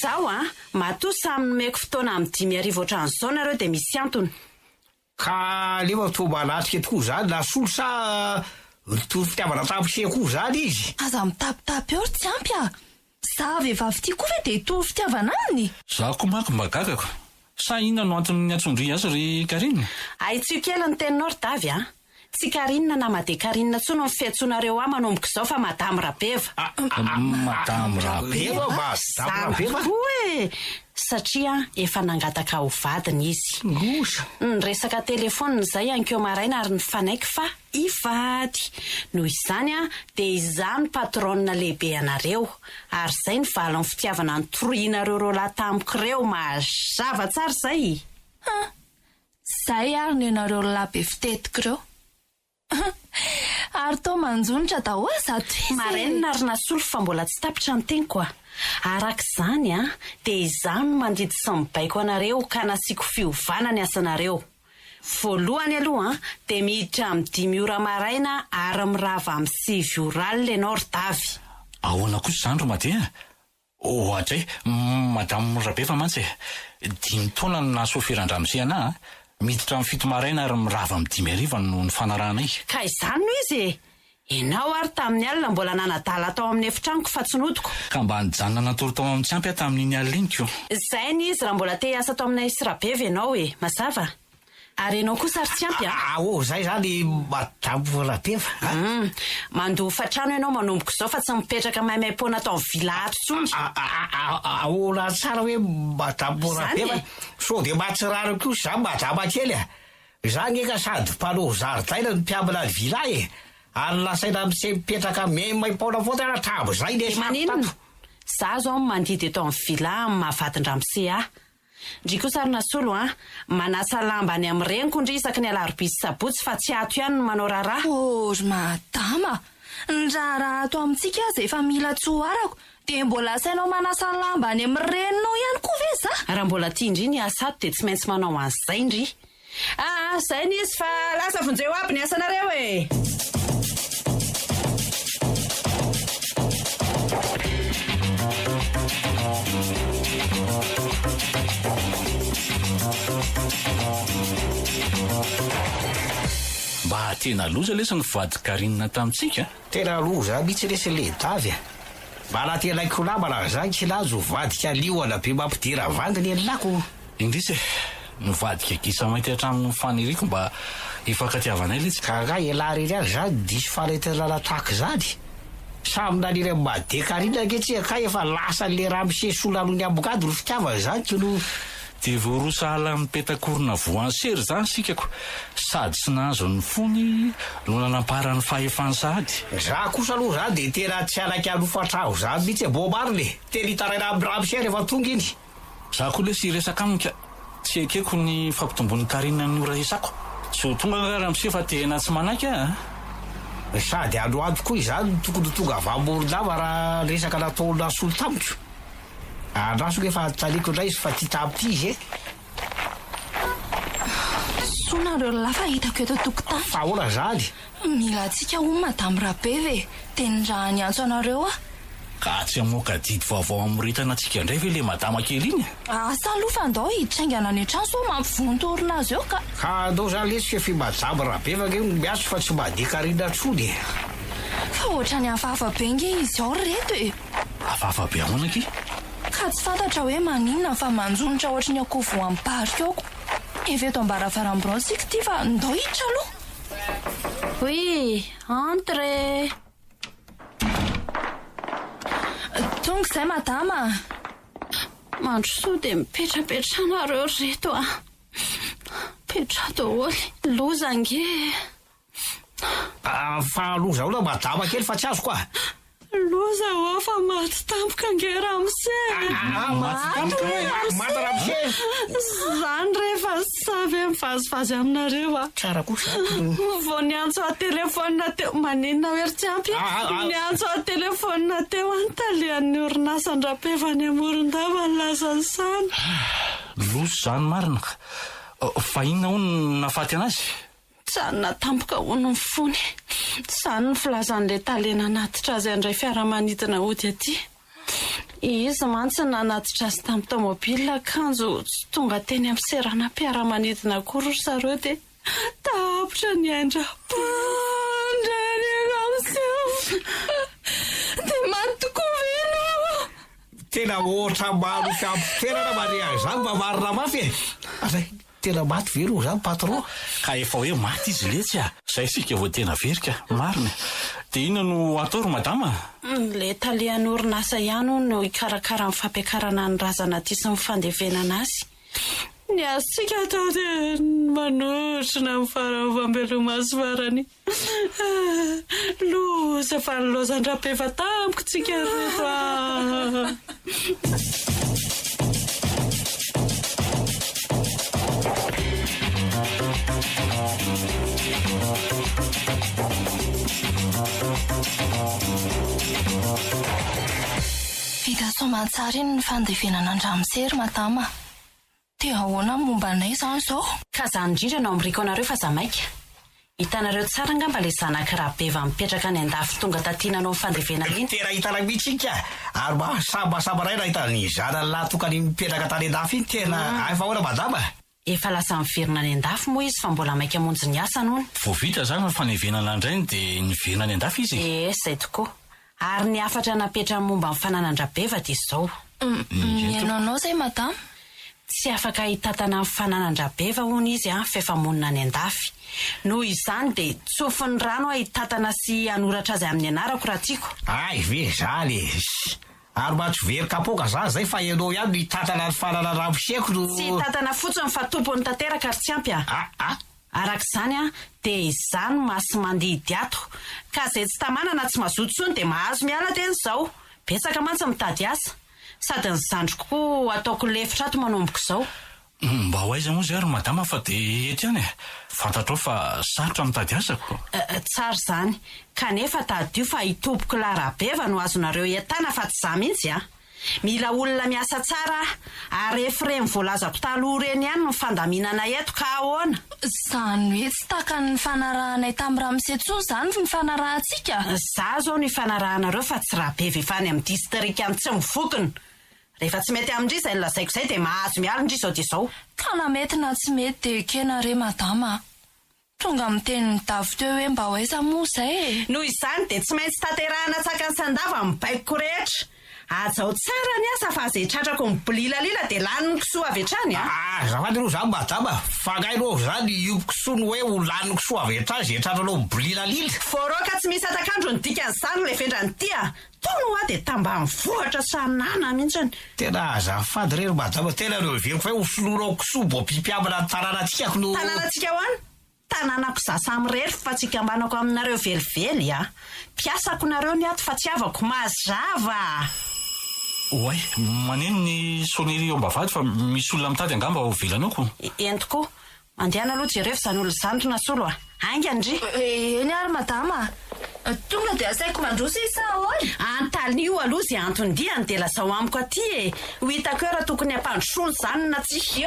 zao matoa samy nomeko fotoana amin'ny 10 arivo ohatran'izao nareo de misy antony ka lefa to manatrika tokoa zany nasolo sa toro fitiavana tapose koa zany izy aza mitapitapy eo ry tsy ampy za vehivavy ty koa ve de toro fitiavana aminy za ko mako mba gagako sa inona no anton'ny atsondry azy ry Karinina ay tsy kely ny teninao ry davy tsy Karinina na Made Karinina tsono ny fiantsoanareo manomboka izao fa Madame Rabeva. Madame Rabeva? Hoe satria efa nangataka ho vadiny izy. Ny resaka telefônina izay ankeo maraina ary nifanaiky fa hivady. Noho izany dia izany patrona lehibe anareo ary izay ny valon'ny fitiavana ny torohinareo reo lahy tampoka ireo mazava tsara izay. Zay ary ny anareo lahy be fitetika ireo. Ary to manjonitra daholo zato izy. Maraina ary nasolo fa mbola tsy tapitra ny teniko arak'izany dia izany no mandidy sy mibaiko anareo ka nasiako fiovana ny asanareo. Voalohany aloha dia miditra amin'ny 5 ora maraina ary mirava amin'ny 6 ora alina ianao ry davy. Ahoana kosa izany ro Made? Ohatra Madame Rabeva mantsy 5 taona no nasoferan-dramose anahy miditra amin'ny 7 maraina ary mirava amin'ny 5 hariva no ny fanarahanay. Ka izany no izy ianao ary tamin'ny alina mbola nanadala tao amin'ny efitraniko fa tsy nodiko. Ka mba nijanona natoro tao amin'ny tsampy tamin'iny alina iny ko. Izay ny izy raha mbola te hiasa tao aminay sy Rabeva ianao mazava. Ary ianao kosa ary tsy ampy zay zany Madame Rabeva. Mandofa trano ianao manomboka izao fa tsy mipetraka maimai-poana tao amin'ny vila ato tsony. Ahoana tsara hoe Madame Rabeva sao dia mahatsiraro kosa izany madama kely izany eka sady mpanoho zaridaina ny mpiambina ny vila ary lasaina amin'izay mipetraka maimai-poana foana tabo zay maninona za zao mandidy eto amin'ny vila amin'ny mahavadin-dramose ndry kosa ary nasolo manasa lamba any amin'ny reniko ndry isaky ny alarobia sy sabotsy fa tsy ato ihany no manao raharaha. Ry madama, ny raharaha ato amintsika aza efa mila tsoarako dia mbola sainao manasa lamba any amin'ny reninao ihany koa ve za? Raha mbola tia indry ny asa ato dia tsy maintsy manao an'izay indry. Zay ny izy fa lasa vonjeo aby ny asanareo Mba tena loza lesa ny vady Karinina tamintsika. Tena loza mihitsy resy le davy mba nahatelaiko lamana zany tsy lazo vadika lioana be mampidira vandiny anilako. Indrisy nivadika gisa mainty hatramin'ny faniriko mba hifankatiavanay letsy. Ka raha elarery ary zany diso faretelana tahaka zany samy naniry amin'ny Made Karinina ankehitriny ka efa lasa le raha misesolano ny ambokady ro fitiavana zany no dia voarosahala mipetakorona voan'ny sery zany sikako sady sy nahazo ny fony no nanamparany fahefany sady. Za kosa aloha zany dia tena tsy anaky anofatrao zany mihitsy bomariny tena hitaraina amin'ny ramose rehefa tonga iny. Za koa lesy resaka amika tsy ekeko ny fampitombon'ny Karinina ny ora isako so tonga nga ramose fa tena tsy manaky sady androany koa izany tokony tonga avy amoron-dava raha resaka nataona solo tamiko. Andraso efa taliko indray izy fa tia tamity izy sonareo lafa hitako eto tokotany. fa ahoana zany? Mila antsika ho Madame Rabeva tenindraha ny antso anareo ka tsy amoaka didy vaovao amoritana antsika indray ve le madama kely iny? Asa aloha fa andao hitraingana ny trano so mampivontorona azy eo ka andao zany lesy fe Madame Rabeva nge miaso fa tsy Made Karinina trony fa ohatra ny hafahafa be nge izy ao reto hafahafa be ahoana ki? Ka tsy fantatra hoe maninona fa manjonitra ohatra ny akoho vo amin'ny parika eoko eveto ambaravarambironsika ty fa ndao hitra aloha. Oui, entre. Tonga izay madama. Mandro soa dia mipetrapetranareo reto petra daholo loza nge. fa loza ahoana madama kely fa tsy azo koa. Loza fa maty tampoka nge ramose. Maty ramose zany rehefa savy mivazivazy aminareo tsara kosa vao niantso atelefônina teo maninona hoe ry tsy ampy niantso atelefônina teo antalehan'ny orinasan'ny Rabeva ny amoron-dava ny lazan'izany. Loza zany marina fa inona hono nafaty anazy? Sanona tampoka hono ny fony zany ny filazan'ilay talena anatitra azy andray fiaramanidina ody aty. Izy mantsy nanatitra azy tamin'ny tomobila akanjo tsy tonga teny amin'ny serana mpiaramanidina kory zareo dia tapitra ny andra-pandra ny ramose dia matokoveno tena ohatra maro kampitenana mare zany mba marina mafy tena maty very zany patron. Ka efa hoe maty izy letsy a. Zay sika vao tena verika marina. De ina no atoro madama? Le talian'ny orinasa ihany no ikarakara amin'ny fampiakarana ny razana ty sy ny fandevenana azy. Ny aztsika atao dia manotrina amin'ny faravambelomaso farany. Loza fa ny lozan-drapefa tampoka tsika rehetra. Vita soamantsara iny ny fandevenana an-dramosery madama. Te ahoana momba anay zany zao? Ka zany indrindra no amriko anareo fa zamaika. Hitanareo tsara ngamba le zanak'Rabeva mipetraka any andafy tonga tatiana anao fandevenana iny. Tena hitana mihitsika ary sambasamba ray nahitany zanany lahy tokany mipetraka tany andafy iny tena efa ahoana madama? Efa lasa miverina any andafy moa izy fa mbola maika monjy ny asa noony. Vao vita zany ny fanevenana andrainy de niverina any andafy izy. Zay tokoa. Ary ny afatra napetra momba amin'ny fananan-Rabeva dia izao. Miainao zay madama? Tsy afaka hitatana amin'ny fananan-Rabeva hono izy fefamonina any andafy. Noho izany dia tsofin'ny rano hitatana sy hanoratra azy amin'ny anarako raha tiako. Ay ve zany. Ary matso very kapoka zany zay fa ianao ihany no hitatana ny fanana ramoseko no. Tsy hitatana fotsiny fa tompony tanteraka ary tsy ampy Arak'izany dia izany masy mandidy ato. Ka zay tsy tamanana tsy mazotsony dia mahazo miala teny izao. Betsaka mantsy mitady asa. Sady ny zandriko ataoko lefitra ato manomboko izao. Mba ho aiza moa zay ary madama fa de eto ihany fantatrao fa sarotra mitady asako. Tsara zany. Kanefa tadio fa hitoboko Larabeva no azonareo entana fa tsy za mihitsy Mila olona miasa tsara ary efreny voalazako taloha reny ihany no fandaminana eto ka ahoana. Zany hoe tsy taka ny fanarahanay tamin'ny Ramosetsy zany ny fanarahantsika. Za zao ny fanarahanareo fa tsy Rabeva efa any amin'ny distrika amin'ny tsy mivokiny. Rehefa tsy mety amindry izay lazaiko izay dia mahazo miala indry izao dia izao. Ka na mety na tsy mety dia kena re madama. Tonga amin'ny tenin'ny davy teo hoe mba hoaiza moa izay. Noho izany dia tsy maintsy tanterahana tsaka ny sandava amin'ny baikoko rehetra. Azao tsara ny asa fa zay tratrako mibililalila dia lany ny kisoa avy hatrany Zafady aloha zany madama fa gainao zany io kisoa no hoe ho lany ny kisoa avy hatrany zay tratranao mibililalila. Foroka tsy misy atakandro ny dikan'izany le fendrany ty tono dia tamba mivohatra sanana mihitsiny. Tena azafady rery madama tena no veriko fa hosolonao kisoa bo pipiamana ny tanànantsika no. Tanànantsika hoany? Tanànako sasamy rery fa tsy kambanako aminareo velively Piasako nareo ny ato fa tsy avako mazava. Oay, maneno ny sonnerie eo ambavady fa misy olona mitady angamba ao ivelanako. Entoko, mandeana aloha jereo izany olona zandrina solo Aingandry. Eny ary madama. Tonga dia asaiko mandroso isa ahoana? Antalin'io aloha izay antony diany dia lazao amiko aty Ho hitako eo raha tokony hampandrosoany zany na tsy.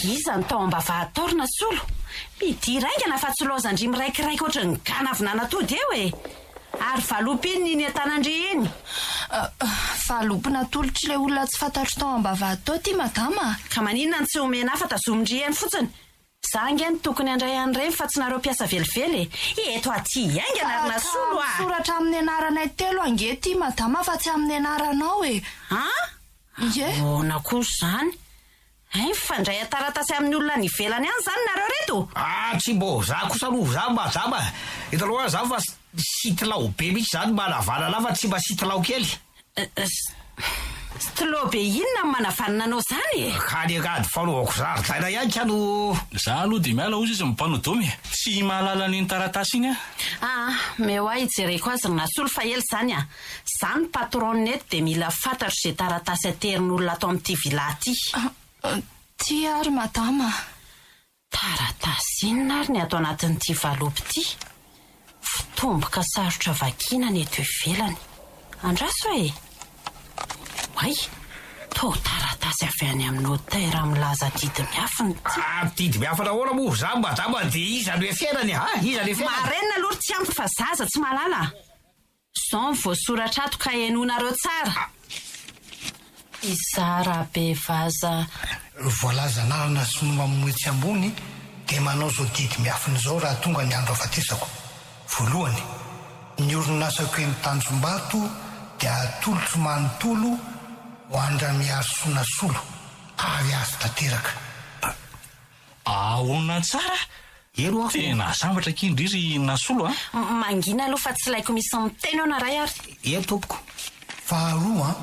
Iza ny tao ambavatorina solo. Midiraingana fa tsy lozandry miraikiraiky ohatry ny gana avy nanatody eo Ary valopiny ny atanandry eny. Valopina tolotra ilay olona tsy fantatro tao ambavady tao ty madama. Ka maninona ny tsy omena afa tazomindry eny fotsiny. Za angeny tokony andray an'ireny fa tsy nareo piasa velively Eto aty aingana ary nasolo Soratra amin'ny anaranay telo angety madama fa tsy amin'ny anaranao Ona kosa zany. Fandray ataratasy amin'ny olona ny velany ihany zany nareo reto. Tsy mbo za kosa aloha za madama. Hitanao za fa sitilao be mihitsy zany manavanana fa tsy mba sitilao kely. Sitilao be inona manavanana anao zany Kany akady fanaovako zaridaina ihany ka no. Za aloha dia miala ozy izy mipanodomy tsy mahalala ny taratasy iny Meo ijereko azy nasolo fa ely zany Zany patron eto dia mila fantatro izay taratasy aterin'olona atao amin'ity vila ty. Ty ary madama. Taratasy inona ary ny atao anatin'ity valopy ty. Fitomboka sarotra vakina ny eto ivelany. Andraso Wai, to taratasy avy any amin'ny hotera milaza didy miafiny ty. Didy miafina ahoana moa za madama dia iza no efiainany iza no efiainany. Marenina aloha tsy ampy fa zaza tsy mahalala. Zao ny voasoratra ato ka henonareo tsara. izara be vaza voalazanarana sy nomamoetsy ambony dia manao zao didy miafiny zao raha tonga ny andro afatesako. Voalohany, ny orinasako eny Tanjombato dia atolotro manontolo ho andramiary Sonasolo ary azy tanteraka. Ahoana tsara? Ero tena sambatra kindriry Nasolo a? Mangina aloha fa tsy laiko misy miteny ao naray ary. Ero tompoko. Faharoa,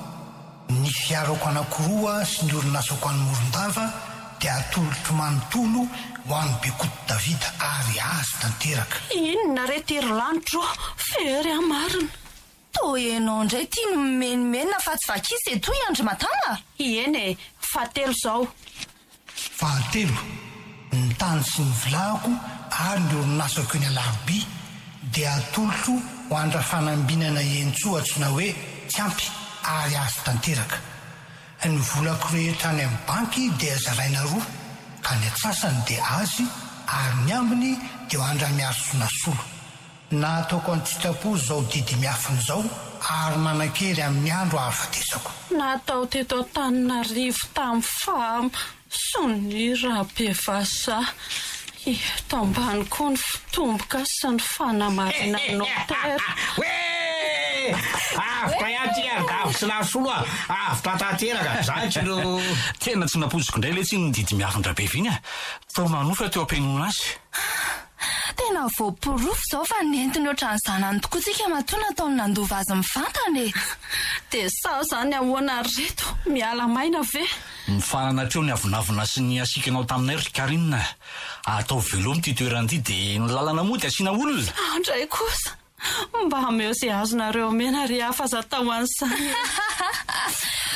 ny fiarako anankiroa sy ny orinasako any Morondava dia atolotro manontolo ho an'ny Bekoto Davida ary azy tanteraka. Inona re terolanitro fery amarina. to enao ndray tia no menimenina fa tsy vakisy eto Andry Matana. Eny fatelo zao. Fahatelo, ny tany sy ny vilahako ary ny orinasako eny Alarobia dia atolotro ho andrafanambinana Entsoa na hoe Tsiampy ary azy tanteraka. Ny volako rehetra any amin'ny banky dia zaraina roa, ka ny atsasany dia azy ary ny ambiny dia ho andramiary Sonasolo. Na ataoko an-tsitrapo zao didy miafiny zao ary manan-kery amin'ny andro ahafatesako. Natao teto Antananarivo tamin'ny Sony Rabevasa. Tambany koa ny fitomboka sy ny fanamarina notera. Afitra ihany ty argavo sy Nasolo afitra tanteraka. Zany no tena tsy napoziko indray le tsy ny didy miafiny Rabeviny a. Tao manofa teo am-pianona azy. Tena voaporofo zao fa nentiny ohatran'ny zanany tokoa tsika matona ataony nandova azy mivantana. Dia sao zany ahoana reto miala maina ve? Mifanana treo ny avonavona sy ny asikanao taminay ry Karinina. Atao velomy ty toerana ty dia ny lalana moa dia asiana olona. Andray kosa mba hameo zay azonareo mena ry hafa za tao an'izany.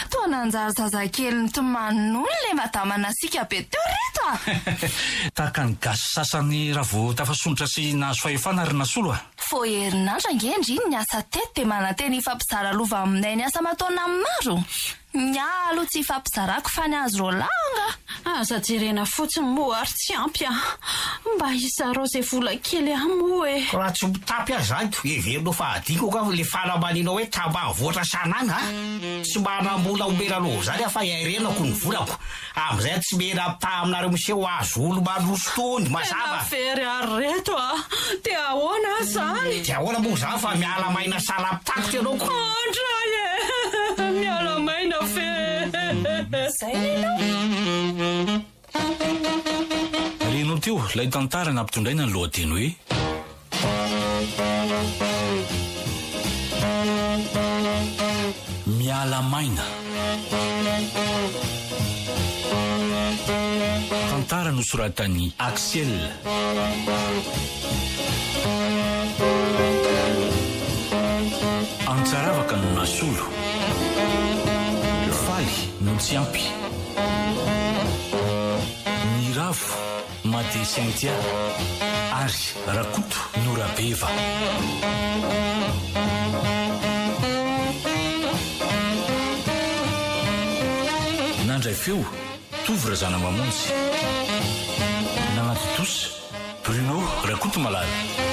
Toa nanjary zazakely ny tomanon'olona le madamana sika be teo reto a. Tahaka ny gasy sasany raha vao tafasonitra sy nahazo fahefana ry Nasolo a. Fo herinandro angendry ny asa teto dia mananteny ifampizara lova aminay ny asa mataona maro. Nyalo tsy ifampizarako fa ny azo rolanga. Aza jerena fotsiny moa ary tsy ampy mba izareo zay vola kely amoa e. raha tsy mitapy azy zany everino fa adiko ka le fanamanina hoe taba voatra sanana tsy manambola omerano zany fa iairenako ny volako am'izay tsy mena pita aminareo miseho azo olo mandroso tony mazava fery areto dia ahoana zany dia ahoana moa zany fa miala maina salapitako tianao ko andray e miala maina fe zay lelo renao teo lay tantara nampitondraina ny lohateny hoe miala maina. Tantara nosoratany Axel. Antsaravaka no Nasolo, faly no Tsiampy, ny ravo Made Saintia ary Rakoto no Rabeva. Nandray feo tovy razana mamonjy nanaty tosa Bruno Rakoto malala.